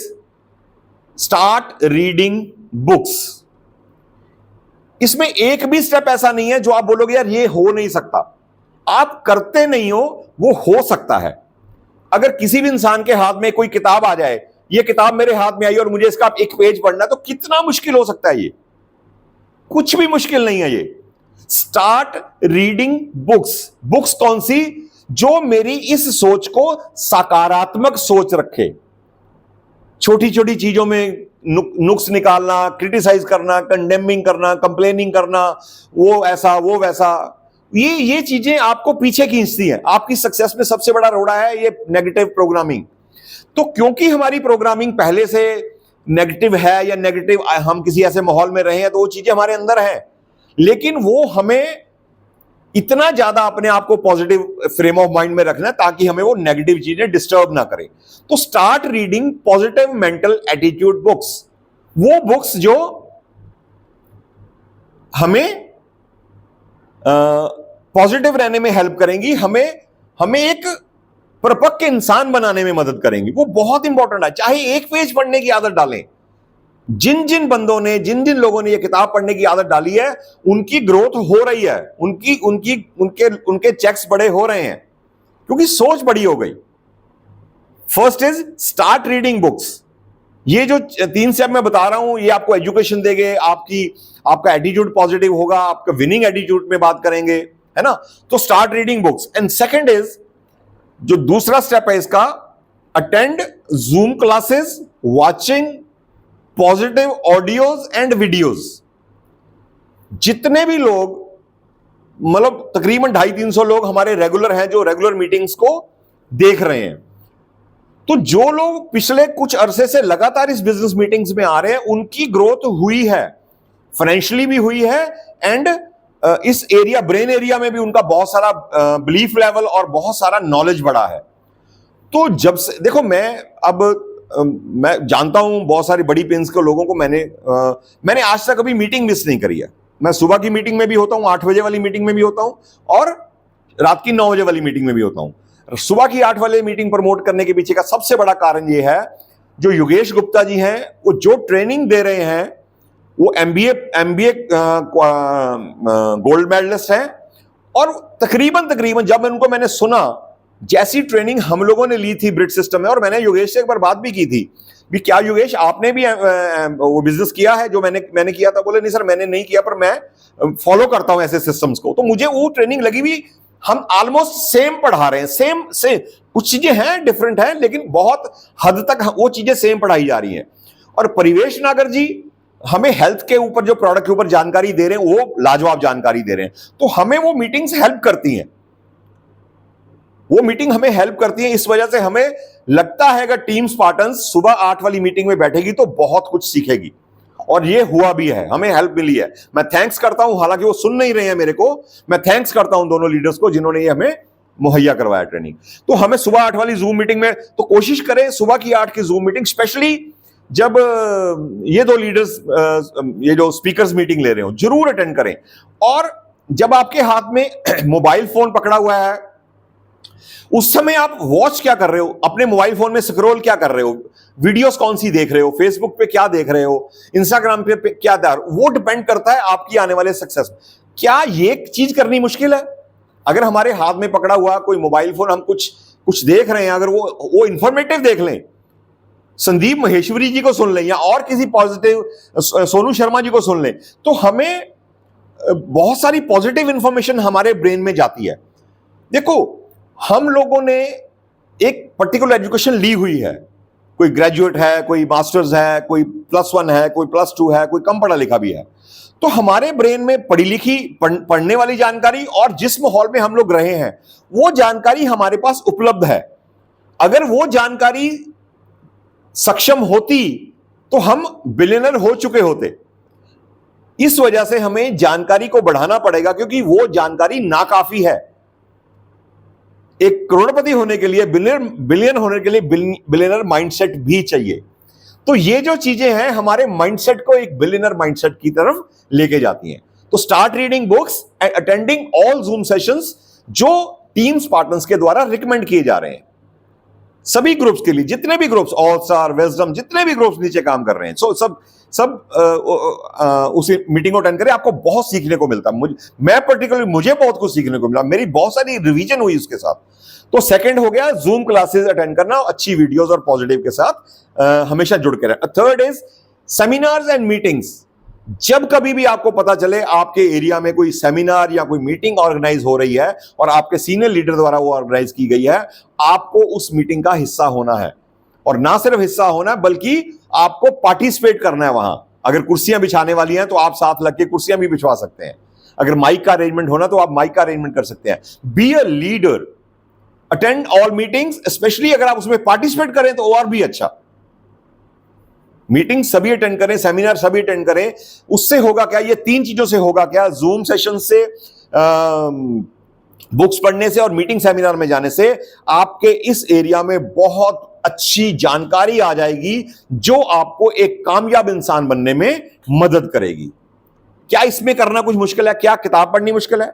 start reading books. इसमें एक भी स्टेप ऐसा नहीं है जो आप बोलोगे यार ये हो नहीं सकता। आप करते नहीं हो, वो हो सकता है। अगर किसी भी इंसान के हाथ में कोई किताब आ जाए, ये किताब मेरे हाथ में आई और मुझे इसका एक पेज पढ़ना है, तो कितना मुश्किल हो सकता है? ये कुछ भी मुश्किल नहीं है। ये स्टार्ट रीडिंग बुक्स कौन सी? जो मेरी इस सोच को सकारात्मक सोच रखे। छोटी छोटी चीजों में नुक्स निकालना, क्रिटिसाइज करना, कंडेमिंग करना, कंप्लेनिंग करना, वो ऐसा वो वैसा, ये चीजें आपको पीछे खींचती हैं। आपकी सक्सेस में सबसे बड़ा रोड़ा है ये नेगेटिव प्रोग्रामिंग। तो क्योंकि हमारी प्रोग्रामिंग पहले से नेगेटिव है, या नेगेटिव हम किसी ऐसे माहौल में रहे हैं, तो वो चीजें हमारे अंदर हैं, लेकिन वो हमें इतना ज्यादा अपने आप को पॉजिटिव फ्रेम ऑफ माइंड में रखना है ताकि हमें वो नेगेटिव चीजें डिस्टर्ब ना करें। तो start reading positive mental attitude books, वो बुक्स जो हमें पॉजिटिव रहने में हेल्प करेंगी, हमें एक परिपक्व इंसान बनाने में मदद करेंगी। वो बहुत इंपॉर्टेंट है। चाहे एक पेज पढ़ने की आदत डालें, जिन बंदों ने, जिन लोगों ने ये किताब पढ़ने की आदत डाली है, उनकी ग्रोथ हो रही है, उनके चेक्स बड़े हो रहे हैं, क्योंकि सोच बड़ी हो गई। First is start reading books. ये जो 3 स्टेप मैं बता रहा हूं, ये आपको एजुकेशन देंगे, आपका एटीट्यूड पॉजिटिव होगा, आपका विनिंग एटीट्यूड में बात करेंगे, है ना। तो start reading books. And second is, जो दूसरा स्टेप है इसका, attend zoom classes, watching positive audios and videos. जितने भी लोग, मतलब तकरीबन 250-300 लोग हमारे रेगुलर हैं जो रेगुलर मीटिंग्स को देख रहे हैं। तो जो लोग पिछले कुछ अरसे से लगातार इस बिजनेस मीटिंग्स में आ रहे हैं, उनकी ग्रोथ हुई है, फाइनेंशियली भी हुई है, एंड इस एरिया, ब्रेन एरिया में भी उनका बहुत सारा बिलीफ लेवल और बहुत सारा नॉलेज बढ़ा है। तो जब से देखो, मैं जानता हूं बहुत सारी बड़ी पेंस के लोगों को, मैंने आज तक कभी मीटिंग मिस नहीं करी है। मैं सुबह की मीटिंग में भी होता हूं, 8 बजे वाली मीटिंग में भी होता हूं, और रात की 9 बजे वाली मीटिंग में भी होता हूं। सुबह की 8 वाले मीटिंग प्रमोट करने के पीछे का सबसे बड़ा कारण यह है, जो योगेश गुप्ता जी हैं, वो जो ट्रेनिंग दे रहे हैं, वो एमबीए गोल्ड मेडलिस्ट हैं। और तकरीबन जब मैंने सुना, जैसी ट्रेनिंग हम लोगों ने ली थी ब्रिट सिस्टम में, और मैंने योगेश से एक बार बात भी की थी भी क्या योगेश आपने भी वो बिजनेस किया है जो मैंने किया था? बोले नहीं सर मैंने नहीं किया, पर मैं फॉलो करता हूं ऐसे सिस्टम्स को। तो मुझे वो ट्रेनिंग लगी भी, हम ऑलमोस्ट सेम पढ़ा रहे हैं, सेम कुछ चीजें हैं डिफरेंट हैं, लेकिन बहुत हद तक वो चीजें सेम पढ़ाई जा रही हैं। और परिवेश नागर जी हमें हेल्थ के ऊपर, जो प्रोडक्ट के ऊपर जानकारी दे रहे हैं, वो लाजवाब जानकारी दे रहे हैं। तो हमें वो मीटिंग्स हेल्प करती हैं, वो मीटिंग हमें हेल्प करती है। इस वजह से हमें लगता है कि टीम स्पार्टन्स सुबह 8 वाली मीटिंग में बैठेगी तो बहुत कुछ सीखेगी, और ये हुआ भी है, हमें हेल्प मिली है। मैं थैंक्स करता हूं, हालांकि वो सुन नहीं रहे हैं मेरे को, मैं थैंक्स करता हूं दोनों लीडर्स को जिन्होंने ये हमें मुहैया करवाया ट्रेनिंग। तो हमें सुबह 8 वाली जूम मीटिंग में, तो कोशिश करें सुबह की 8 की जूम मीटिंग, स्पेशली जब ये दो लीडर्स ये जो स्पीकर्स मीटिंग ले रहे हो, जरूर अटेंड करें। और जब आपके हाथ में मोबाइल फोन पकड़ा हुआ है, उस समय आप वॉच क्या कर रहे हो, अपने मोबाइल फोन में स्क्रॉल क्या कर रहे हो, वीडियोस कौन सी देख रहे हो, फेसबुक पे क्या देख रहे हो, इंस्टाग्राम पे क्या वो डिपेंड करता है आपकी आने वाले सक्सेस। क्या ये चीज करनी मुश्किल है? अगर हमारे हाथ में पकड़ा हुआ कोई मोबाइल फोन, हम कुछ देख रहे हैं, अगर वो इंफॉर्मेटिव देख लें, संदीप महेश्वरी जी को सुन लें, या और किसी पॉजिटिव सोनू शर्मा जी को सुन लें, तो हमें बहुत सारी पॉजिटिव इंफॉर्मेशन हमारे ब्रेन में जाती है। देखो, हम लोगों ने एक पर्टिकुलर एजुकेशन ली हुई है, कोई ग्रेजुएट है, कोई मास्टर्स है, कोई +1 है, कोई +2 है, कोई कम पढ़ा लिखा भी है। तो हमारे ब्रेन में पढ़ी लिखी पढ़ने वाली जानकारी और जिस माहौल में हम लोग रहे हैं, वो जानकारी हमारे पास उपलब्ध है। अगर वो जानकारी सक्षम होती तो हम बिलियनर हो चुके होते। इस वजह से हमें जानकारी को बढ़ाना पड़ेगा, क्योंकि वो जानकारी नाकाफी है। एक करोड़पति होने के लिए, बिलियन होने के लिए बिलियनर माइंडसेट भी चाहिए। तो ये जो चीजें हैं, हमारे माइंडसेट को एक बिलियनर माइंडसेट की तरफ लेके जाती हैं। तो start reading books and attending all zoom sessions जो टीम स्पार्टन्स के द्वारा रिकमेंड किए जा रहे हैं, सभी ग्रुप्स के लिए, जितने भी ग्रुप्स, ऑल स्टार, विजडम, जितने भी ग्रुप्स नीचे काम कर रहे हैं, सब उसी मीटिंग को अटेंड करें। आपको बहुत सीखने को मिलता है। मुझे बहुत कुछ सीखने को मिला, मेरी बहुत सारी रिवीजन हुई उसके साथ। तो सेकंड हो गया जूम क्लासेस अटेंड करना, अच्छी वीडियोस और पॉजिटिव के साथ हमेशा जुड़ के रहना। Third is seminars and meetings. जब कभी भी आपको पता चले आपके एरिया में कोई सेमिनार या कोई मीटिंग ऑर्गेनाइज हो रही है और आपके सीनियर लीडर द्वारा वो ऑर्गेनाइज की गई है, आपको उस मीटिंग का हिस्सा होना है। और ना सिर्फ हिस्सा होना, बल्कि आपको पार्टिसिपेट करना है वहां। अगर कुर्सियां बिछाने वाली हैं तो आप साथ लग के कुर्सियां भी बिछवा सकते हैं। अगर माइक का अरेंजमेंट होना तो आप माइक का अरेंजमेंट कर सकते हैं। Be a leader, attend all meetings, specially अगर आप उसमें पार्टिसिपेट करें तो और भी अच्छा। मीटिंग सभी अटेंड करें, सेमिनार सभी अटेंड करें। उससे होगा क्या, ये 3 चीजों से होगा क्या, जूम सेशन से, बुक्स पढ़ने से और मीटिंग सेमिनार में जाने से आपके इस एरिया में बहुत अच्छी जानकारी आ जाएगी, जो आपको एक कामयाब इंसान बनने में मदद करेगी। क्या इसमें करना कुछ मुश्किल है? क्या किताब पढ़नी मुश्किल है?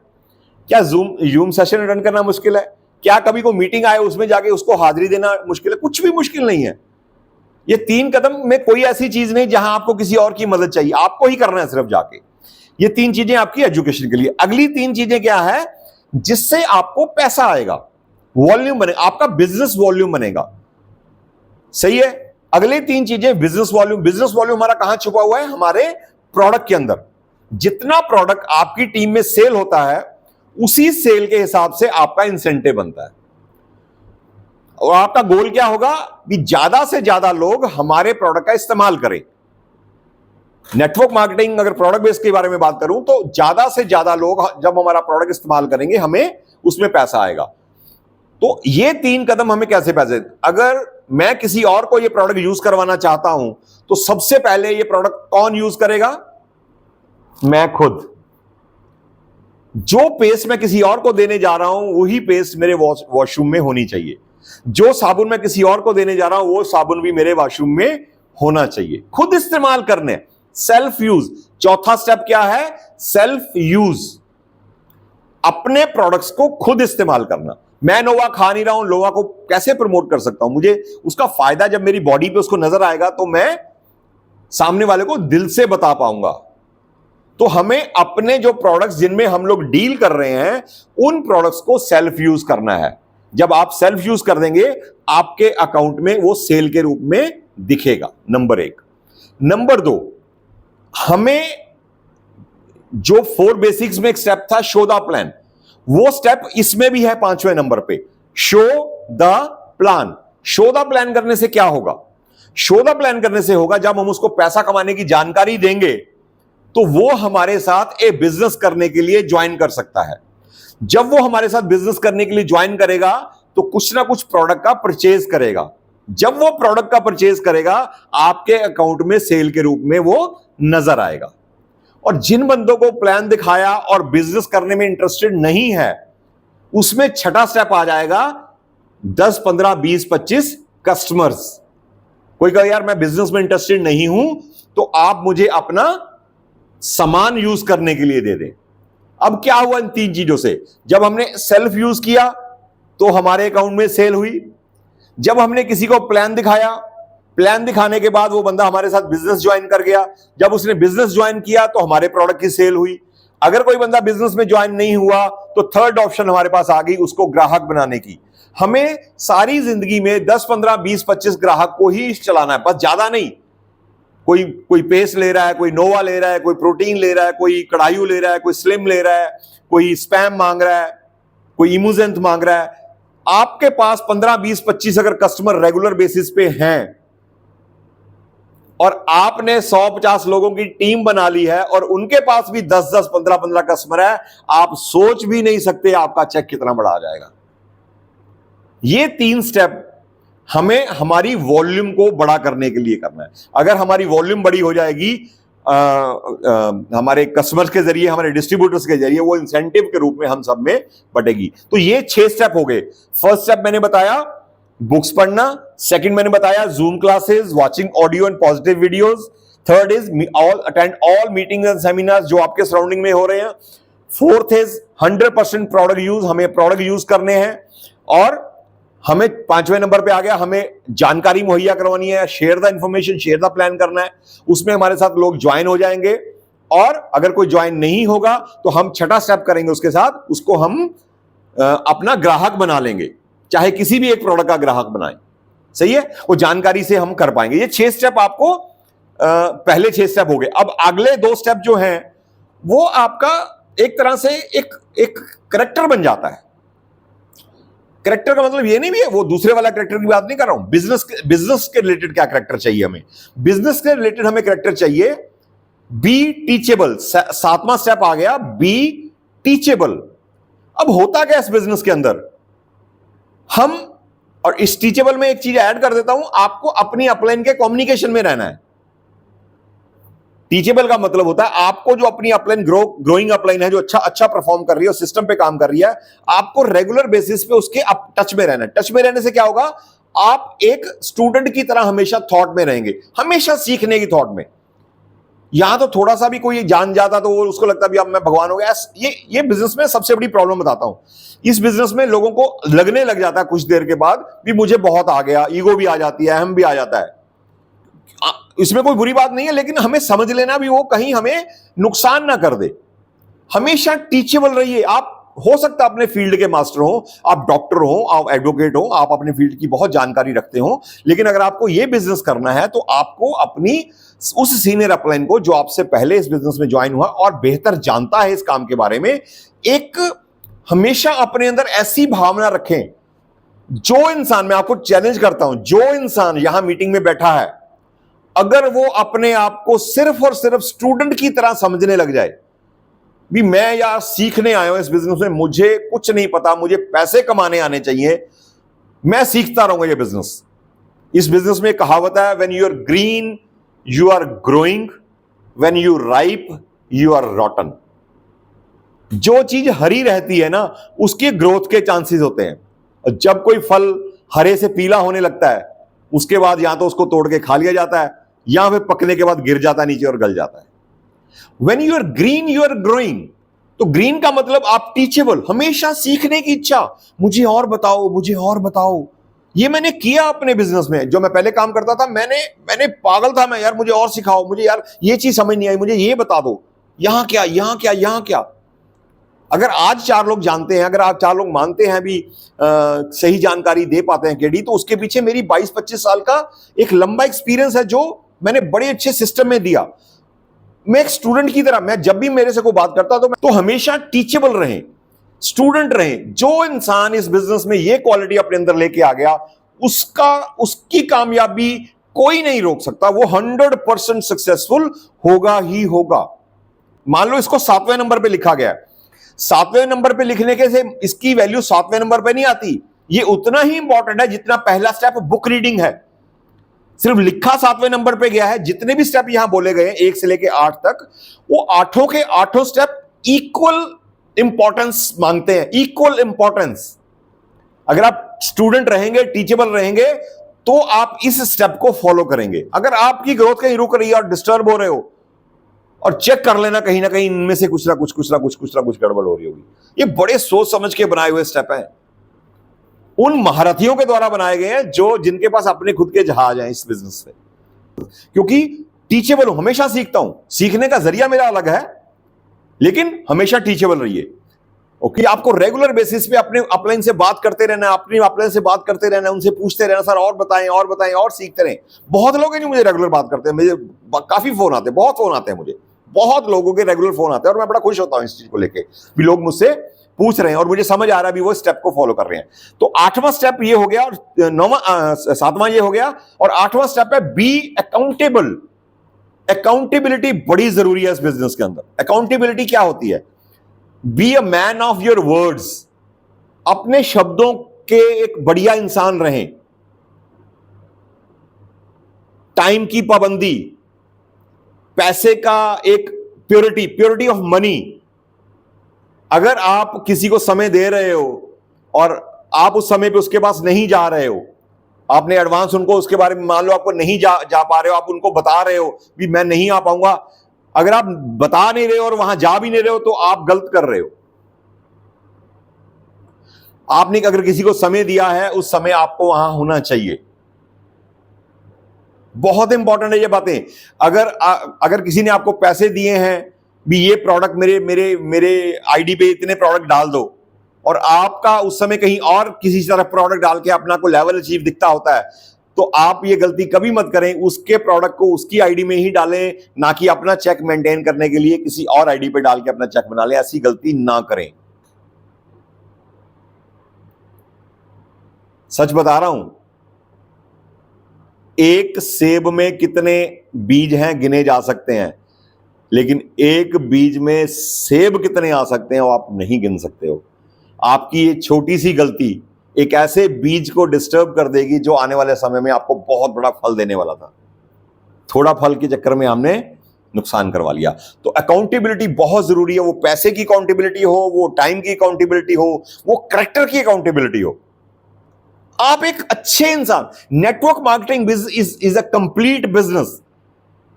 क्या जूम सेशन अटेंड करना मुश्किल है? क्या कभी को मीटिंग आए उसमें जाके उसको हाजिरी देना मुश्किल है? कुछ भी मुश्किल नहीं है। ये 3 कदम में कोई ऐसी चीज नहीं जहां आपको किसी और की मदद चाहिए, आपको ही करना है सिर्फ जाके। ये 3 चीजें आपकी एजुकेशन के लिए। अगली 3 चीजें क्या है, जिससे आपको पैसा आएगा, वॉल्यूम बनेगा, आपका बिजनेस वॉल्यूम बनेगा। सही है? अगले 3 चीजें, बिजनेस वॉल्यूम। बिजनेस वॉल्यूम हमारा कहां छुपा हुआ है? हमारे प्रोडक्ट के अंदर। जितना प्रोडक्ट आपकी टीम में सेल होता है, उसी सेल के हिसाब से आपका इंसेंटिव बनता है। और आपका गोल क्या होगा कि ज्यादा से ज्यादा लोग हमारे प्रोडक्ट का इस्तेमाल करें। नेटवर्क मार्केटिंग, अगर प्रोडक्ट बेस के बारे में बात करूं, तो ज्यादा से ज्यादा लोग जब हमारा प्रोडक्ट इस्तेमाल करेंगे, हमें उसमें पैसा आएगा। तो ये 3 कदम हमें कैसे पैसे, अगर मैं किसी और को ये प्रोडक्ट यूज करवाना चाहता हूं, तो सबसे पहले ये प्रोडक्ट कौन यूज करेगा? मैं खुद। जो पेस्ट मैं किसी और को देने जा रहा हूं, वही पेस्ट मेरे वॉशरूम में होनी चाहिए। जो साबुन मैं किसी और को देने जा रहा हूं, वो साबुन भी मेरे वॉशरूम में होना चाहिए। खुद इस्तेमाल करने, सेल्फ यूज। चौथा स्टेप क्या है? Self use. अपने प्रोडक्ट्स को खुद इस्तेमाल करना। मैं नोवा खा नहीं रहा हूं, नोवा को कैसे प्रमोट कर सकता हूं? मुझे उसका फायदा जब मेरी बॉडी पे उसको नजर आएगा तो मैं सामने वाले को दिल से बता पाऊंगा। तो हमें अपने जो प्रोडक्ट्स जिनमें हम लोग डील कर रहे हैं उन प्रोडक्ट्स को सेल्फ यूज करना है। जब आप सेल्फ यूज कर देंगे आपके अकाउंट में वो सेल के रूप में दिखेगा, नंबर 1। नंबर 2, हमें जो 4 बेसिक्स में एक स्टेप था शो द प्लान, वो स्टेप इसमें भी है 5वें नंबर पे, show the plan. Show the plan करने से क्या होगा? शो द प्लान करने से होगा जब हम उसको पैसा कमाने की जानकारी देंगे तो वो हमारे साथ एक बिजनेस करने के लिए ज्वाइन कर सकता है। जब वो हमारे साथ बिजनेस करने के लिए ज्वाइन करेगा तो कुछ ना कुछ प्रोडक्ट का परचेज करेगा। जब वो प्रोडक्ट का परचेज करेगा आपके अकाउंट में सेल के रूप में वो नजर आएगा। और जिन बंदों को प्लान दिखाया और बिजनेस करने में इंटरेस्टेड नहीं है, उसमें छठा स्टेप आ जाएगा 10, 15, 20, 25 कस्टमर्स। कोई कहे यार मैं बिजनेस में इंटरेस्टेड नहीं हूं, तो आप मुझे अपना सामान यूज करने के लिए दे दें। अब क्या हुआ इन 3 चीजों से? जब हमने सेल्फ यूज किया तो हमारे अकाउंट में सेल हुई। जब हमने किसी को प्लान दिखाया, प्लान दिखाने के बाद वो बंदा हमारे साथ बिजनेस ज्वाइन कर गया। जब उसने बिजनेस ज्वाइन किया तो हमारे प्रोडक्ट की सेल हुई। अगर कोई बंदा बिजनेस में ज्वाइन नहीं हुआ तो थर्ड ऑप्शन हमारे पास आ गई, उसको ग्राहक बनाने की। हमें सारी जिंदगी में 10, 15, 20, 25 ग्राहक को ही चलाना है, बस ज्यादा नहीं। कोई पेस ले रहा है, कोई नोवा ले रहा है, कोई प्रोटीन ले रहा है, कोई कड़ायू ले रहा है, कोई स्लिम ले रहा है, कोई स्पैम मांग रहा है, कोई इमोजेंट मांग रहा है। आपके पास 15, 20, 25 अगर कस्टमर रेगुलर बेसिस पे हैं और आपने 100-50 लोगों की टीम बना ली है और उनके पास भी 10-10, 15-15 कस्टमर है, आप सोच भी नहीं सकते आपका चेक कितना बड़ा आ जाएगा। ये 3 स्टेप हमें हमारी वॉल्यूम को बड़ा करने के लिए करना है। अगर हमारी वॉल्यूम बड़ी हो जाएगी हमारे कस्टमर्स के जरिए, हमारे डिस्ट्रीब्यूटर्स के जरिए, वो इंसेंटिव के रूप में हम सब में बटेगी। तो ये 6 स्टेप हो गए। फर्स्ट स्टेप मैंने बताया बुक्स पढ़ना, सेकंड मैंने बताया zoom classes, watching audio and positive videos, third is attend all meetings and seminars जो आपके सराउंडिंग में हो रहे हैं, फोर्थ इज 100% प्रोडक्ट यूज, हमें प्रोडक्ट यूज करने हैं, और हमें 5वें नंबर पे आ गया, हमें जानकारी मुहैया करवानी है, share the information, share the plan करना है। उसमें हमारे साथ लोग ज्वाइन हो जाएंगे, और अगर कोई ज्वाइन नहीं होगा तो हम छठा स्टेप करेंगे उसके साथ, उसको हम अपना ग्राहक बना लेंगे, चाहे किसी भी एक प्रोडक्ट का ग्राहक बनाएं। सही है, वो जानकारी से हम कर पाएंगे। ये 6 स्टेप आपको पहले 6 स्टेप हो गए। अब अगले 2 स्टेप जो हैं वो आपका एक तरह से एक करेक्टर बन जाता है। करेक्टर का मतलब ये नहीं भी है, वो दूसरे वाला करेक्टर की बात नहीं कर रहा हूं। बिजनेस के रिलेटेड क्या करेक्टर चाहिए हमें? बिजनेस के रिलेटेड हमें करेक्टर चाहिए बी टीचेबल। 7वां स्टेप आ गया, बी टीचेबल। अब होता क्या इस बिजनेस के अंदर, हम, और इस टीचेबल में एक चीज ऐड कर देता हूं, आपको अपनी अपलाइन के कम्युनिकेशन में रहना है। टीचेबल का मतलब होता है आपको जो अपनी अपलाइन ग्रोइंग अपलाइन है, जो अच्छा परफॉर्म कर रही है, सिस्टम पे काम कर रही है, आपको रेगुलर बेसिस पे उसके टच में रहना है। टच में रहने से क्या होगा, आप एक स्टूडेंट की तरह हमेशा थॉट में रहेंगे, हमेशा सीखने की थॉट में। यहां तो थोड़ा सा भी कोई जान जाता तो वो उसको लगता भी अब मैं भगवान हो गया। ये बिजनेस में सबसे बड़ी प्रॉब्लम बताता हूं। इस बिजनेस में लोगों को लगने लग जाता है कुछ देर के बाद भी मुझे बहुत आ गया, ईगो भी आ जाती है, अहम भी आ जाता है। इसमें कोई बुरी बात नहीं है, लेकिन हमें समझ लेना भी वो कहीं हमें नुकसान ना कर दे। हमेशा टीचेबल रहिए। आप हो सकता है अपने फील्ड के मास्टर हो, आप डॉक्टर हो, आप एडवोकेट हो, आप अपने फील्ड की बहुत जानकारी रखते हो, लेकिन अगर आपको यह बिजनेस करना है तो आपको अपनी उस सीनियर अपलाइन को जो आपसे पहले इस बिजनेस में ज्वाइन हुआ और बेहतर जानता है इस काम के बारे में, एक हमेशा अपने अंदर ऐसी भावना रखें। जो इंसान, मैं आपको चैलेंज करता हूं, जो इंसान यहां मीटिंग में बैठा है, अगर वो अपने आप को सिर्फ और सिर्फ स्टूडेंट की तरह समझने लग जाए, भी मैं यार सीखने आया हूं इस बिजनेस में, मुझे कुछ नहीं पता, मुझे पैसे कमाने आने चाहिए, मैं सीखता रहूंगा ये बिजनेस। इस बिजनेस में कहावत है, when you are green you are growing, when you ripe you are rotten. जो चीज हरी रहती है ना, उसके ग्रोथ के चांसेस होते हैं। जब कोई फल हरे से पीला होने लगता है, उसके बाद या तो उसको तोड़ के खा लिया जाता है, या फिर पकने के बाद गिर जाता है नीचे और गल जाता है। When you are green, you are growing. तो ग्रीन का मतलब आप टीचेबल, हमेशा सीखने की इच्छा, मुझे और बताओ, मुझे और बताओ। ये मैंने किया अपने बिजनेस में, जो मैं पहले काम करता था, मैंने पागल था मैं, यार मुझे और सिखाओ, मुझे यार ये चीज समझ नहीं आई, मुझे ये बता दो, यहां क्या, यहां क्या, यहां क्या। अगर आज 4 लोग जानते हैं, अगर आज 4 लोग मानते हैं भी सही जानकारी दे पाते हैं केडी, तो उसके पीछे मेरी 22-25 साल का एक लंबा एक्सपीरियंस है, जो मैंने बड़े अच्छे सिस्टम में दिया। मैं एक स्टूडेंट की तरह, मैं जब भी मेरे से कोई बात करता तो हमेशा टीचेबल रहे, स्टूडेंट रहे। जो इंसान इस बिजनेस में ये क्वालिटी अपने अंदर लेके आ गया, उसकी कामयाबी कोई नहीं रोक सकता, वो 100% सक्सेसफुल होगा ही होगा। मान लो इसको 7वें नंबर पे लिखा गया है, 7वें नंबर पे लिखने के से इसकी वैल्यू 7वें नंबर पे नहीं आती। ये उतना ही इंपॉर्टेंट है जितना पहला स्टेप बुक रीडिंग है। सिर्फ लिखा 7वें नंबर पे गया है, जितने भी स्टेप यहां बोले गए 1 से लेके 8 तक, वो 8 के 8 स्टेप इक्वल इंपॉर्टेंस मांगते हैं, इक्वल इंपॉर्टेंस। अगर आप स्टूडेंट रहेंगे, टीचेबल रहेंगे, तो आप इस स्टेप को फॉलो करेंगे। अगर आपकी ग्रोथ कहीं रुक रही है और डिस्टर्ब हो रहे हो, और चेक कर लेना कहीं ना कहीं इनमें से कुछ ना कुछ गड़बड़ हो रही होगी। ये बड़े सोच समझ के बनाए हुए स्टेप हैं, उन महारथियों के द्वारा बनाए गए हैं जो जिनके पास अपने खुद के जहाज हैं इस बिजनेस से। क्योंकि टीचेबल हूं, हमेशा सीखता हूं, सीखने का जरिया मेरा अलग है, लेकिन हमेशा टीचेबल रहिए। ओके, आपको रेगुलर बेसिस पे अपने अपलाइन से बात करते रहना, अपनी अपलाइन से बात करते रहना, उनसे पूछते रहना, सर और बताएं और बताएं और सीखते रहें। बहुत लोग हैं जो मुझे रेगुलर बात करते हैं, मुझे काफी फोन आते हैं, बहुत फोन आते हैं मुझे, बहुत लोगों के रेगुलर फोन आते हैं, और मैं बड़ा खुश होता हूं इस चीज को लेके भी लोग मुझसे पूछ रहे हैं और मुझे समझ आ रहा है भी वो स्टेप को फॉलो कर रहे हैं। तो 8वां स्टेप ये हो गया, और 7वां ये हो गया, और 8वां स्टेप है बी अकाउंटेबल। अकाउंटेबिलिटी बड़ी जरूरी है इस बिजनेस के अंदर। अकाउंटेबिलिटी क्या होती है? Be a man of your words, अपने शब्दों के एक बढ़िया इंसान रहें। टाइम की पाबंदी, पैसे का एक प्योरिटी ऑफ मनी। अगर आप किसी को समय दे रहे हो और आप उस समय पे उसके पास नहीं जा रहे हो, आपने एडवांस उनको उसके बारे में, मान लो आपको नहीं जा पा रहे हो, आप उनको बता रहे हो भी मैं नहीं आ पाऊंगा, अगर आप बता नहीं रहे हो और वहां जा भी नहीं रहे हो, तो आप गलत कर रहे हो। आपने अगर किसी को समय दिया है, उस समय आपको वहां होना चाहिए। बहुत इंपॉर्टेंट है ये बातें। अगर किसी ने आपको पैसे दिए हैं भी ये प्रोडक्ट मेरे आईडी पे इतने प्रोडक्ट डाल दो, और आपका उस समय कहीं और किसी तरह प्रोडक्ट डाल के अपना को लेवल अचीव दिखता होता है, तो आप ये गलती कभी मत करें, उसके प्रोडक्ट को उसकी आईडी में ही डालें, ना कि अपना चेक मेंटेन करने के लिए किसी और आईडी पे डाल के अपना चेक बना लें। ऐसी गलती ना करें, सच बता रहा हूं। एक सेब में कितने बीज हैं गिने जा सकते हैं, लेकिन एक बीज में सेब कितने आ सकते हैं वो आप नहीं गिन सकते हो। आपकी ये छोटी सी गलती एक ऐसे बीज को डिस्टर्ब कर देगी जो आने वाले समय में आपको बहुत बड़ा फल देने वाला था। थोड़ा फल के चक्कर में हमने नुकसान करवा लिया। तो अकाउंटेबिलिटी बहुत जरूरी है, वो पैसे की अकाउंटेबिलिटी हो, वो टाइम की अकाउंटेबिलिटी हो, वो कैरेक्टर की अकाउंटेबिलिटी हो। आप एक अच्छे इंसान, network marketing is a complete business.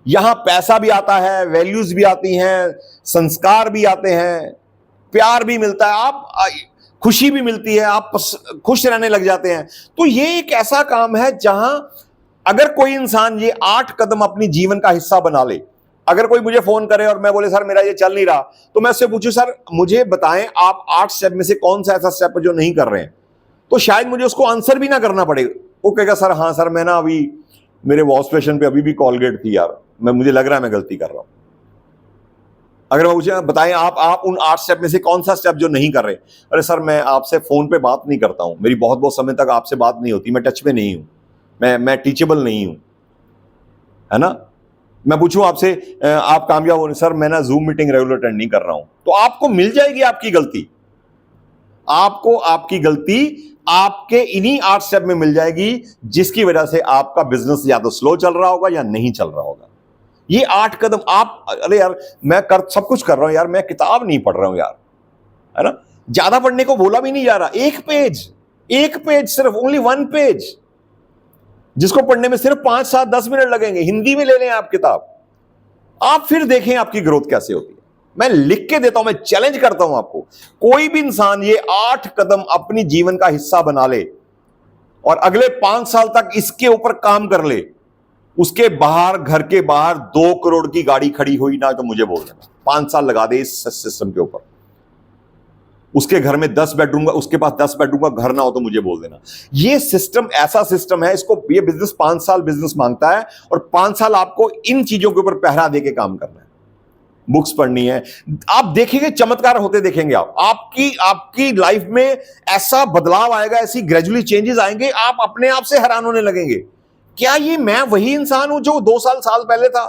यहां पैसा भी आता है, वैल्यूज भी आती हैं, संस्कार भी आते हैं, प्यार भी मिलता है, आप खुशी भी मिलती है, आप खुश रहने लग जाते हैं। तो ये एक ऐसा काम है जहां अगर कोई इंसान ये 8 कदम अपनी जीवन का हिस्सा बना ले। अगर कोई मुझे फोन करे और मैं बोले सर मेरा ये चल नहीं रहा, तो मैं उससे पूछूं सर मुझे बताएं आप 8 स्टेप में से कौन सा ऐसा स्टेप है जो नहीं कर रहे हैं, तो शायद मुझे उसको आंसर भी ना करना पड़े। वो कहेगा सर हाँ सर मैं ना अभी मेरे वॉश स्टेशन पे अभी भी कॉलगेट थी यार, मुझे लग रहा है मैं गलती कर रहा हूं। अगर मैं मुझे बताएं आप उन 8 स्टेप में से कौन सा स्टेप जो नहीं कर रहे, अरे सर मैं आपसे फोन पे बात नहीं करता हूं, मेरी बहुत समय तक आपसे बात नहीं होती, मैं टच में नहीं हूं, मैं टीचेबल नहीं हूं, है ना। मैं पूछूं आपसे आप कामयाब हो, सर मैं ना जूम मीटिंग रेगुलर अटेंड नहीं कर रहा हूं, तो आपको मिल जाएगी आपकी गलती, आपको आपकी गलती आपके इन्हीं 8 स्टेप में मिल जाएगी, जिसकी वजह से आपका बिजनेस या तो स्लो चल रहा होगा या नहीं चल रहा होगा। ये 8 कदम आप, अरे यार मैं सब कुछ कर रहा हूं यार, मैं किताब नहीं पढ़ रहा हूं यार, है ना। ज्यादा पढ़ने को बोला भी नहीं जा रहा, एक पेज सिर्फ, ओनली 1 पेज, जिसको पढ़ने में सिर्फ 5, 7, 10 मिनट लगेंगे। हिंदी में ले लें आप किताब, आप फिर देखें आपकी ग्रोथ कैसे होती है। मैं लिख के देता हूं, मैं चैलेंज करता हूं आपको। कोई भी इंसान ये 8 कदम अपनी जीवन का हिस्सा बना ले और अगले 5 साल तक इसके ऊपर काम कर ले, उसके बाहर, घर के बाहर 2 करोड़ की गाड़ी खड़ी हुई ना तो मुझे बोल देना। 5 साल लगा दे इस सिस्टम के ऊपर। उसके घर में 10 बेडरूम का, उसके पास 10 बेडरूम का घर ना हो तो मुझे बोल देना। ये सिस्टम ऐसा सिस्टम है, इसको, ये बिजनेस 5 साल बिजनेस मांगता है और 5 साल आपको इन चीजों के ऊपर पहरा देके काम करना है। बुक्स पढ़नी है, आप देखेंगे चमत्कार होते देखेंगे। आप आपकी लाइफ में ऐसा बदलाव आएगा, ऐसी ग्रेजुअली चेंजेस आएंगे, आप अपने आप से हैरान होने लगेंगे। क्या ये मैं वही इंसान हूं जो 2 साल पहले था?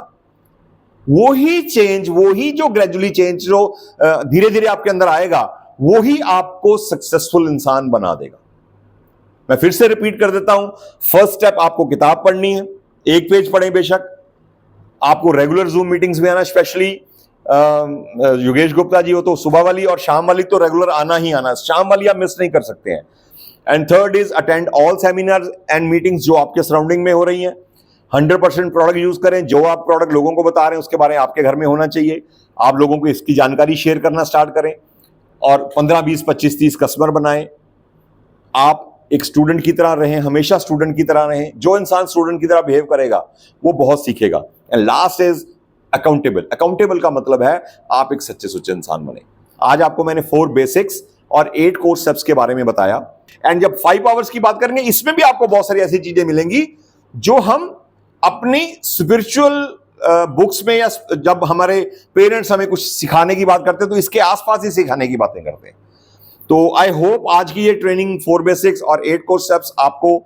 वही चेंज, वही जो ग्रेजुअली चेंज जो धीरे धीरे आपके अंदर आएगा, वही आपको सक्सेसफुल इंसान बना देगा। मैं फिर से रिपीट कर देता हूं, फर्स्ट स्टेप आपको किताब पढ़नी है, 1 पेज पढ़ें बेशक। आपको रेगुलर जूम मीटिंग्स में आना, स्पेशली योगेश गुप्ता जी हो तो सुबह वाली, और शाम वाली तो रेगुलर आना ही आना, शाम वाली आप मिस नहीं कर सकते हैं। And third is attend all seminars and meetings जो आपके सराउंडिंग में हो रही हैं। 100% प्रोडक्ट यूज करें। जो आप प्रोडक्ट लोगों को बता रहे हैं उसके बारे में आपके घर में होना चाहिए। आप लोगों को इसकी जानकारी शेयर करना स्टार्ट करें और 15, 20, 25, 30 कस्टमर बनाएं। आप एक स्टूडेंट की तरह रहें, हमेशा स्टूडेंट की तरह रहें। जो इंसान स्टूडेंट की तरह बिहेव करेगा वो बहुत सीखेगा। And last is accountable. Accountable का मतलब है आप एक सच्चे सुच्चे इंसान बने। आज आपको मैंने 4 बेसिक्स और 8 कोर स्टेप्स के बारे में बताया। एंड जब 5 आवर्स की बात करेंगे, इसमें भी आपको बहुत सारी ऐसी चीजें मिलेंगी जो हम अपनी स्पिरिचुअल बुक्स में, या जब हमारे पेरेंट्स हमें कुछ सिखाने की बात करते हैं तो इसके आसपास ही सिखाने की बातें करते हैं। तो आई होप आज की ये ट्रेनिंग 4 बेसिक्स और 8 कोर स्टेप्स आपको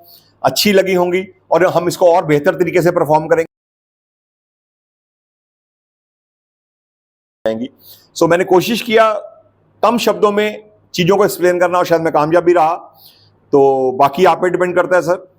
अच्छी लगी होंगी और हम इसको और बेहतर तरीके से परफॉर्म करेंगे। सो मैंने कोशिश किया कम शब्दों में चीजों को एक्सप्लेन करना और शायद मैं कामयाब भी रहा। तो बाकी आप पे डिपेंड करता है सर।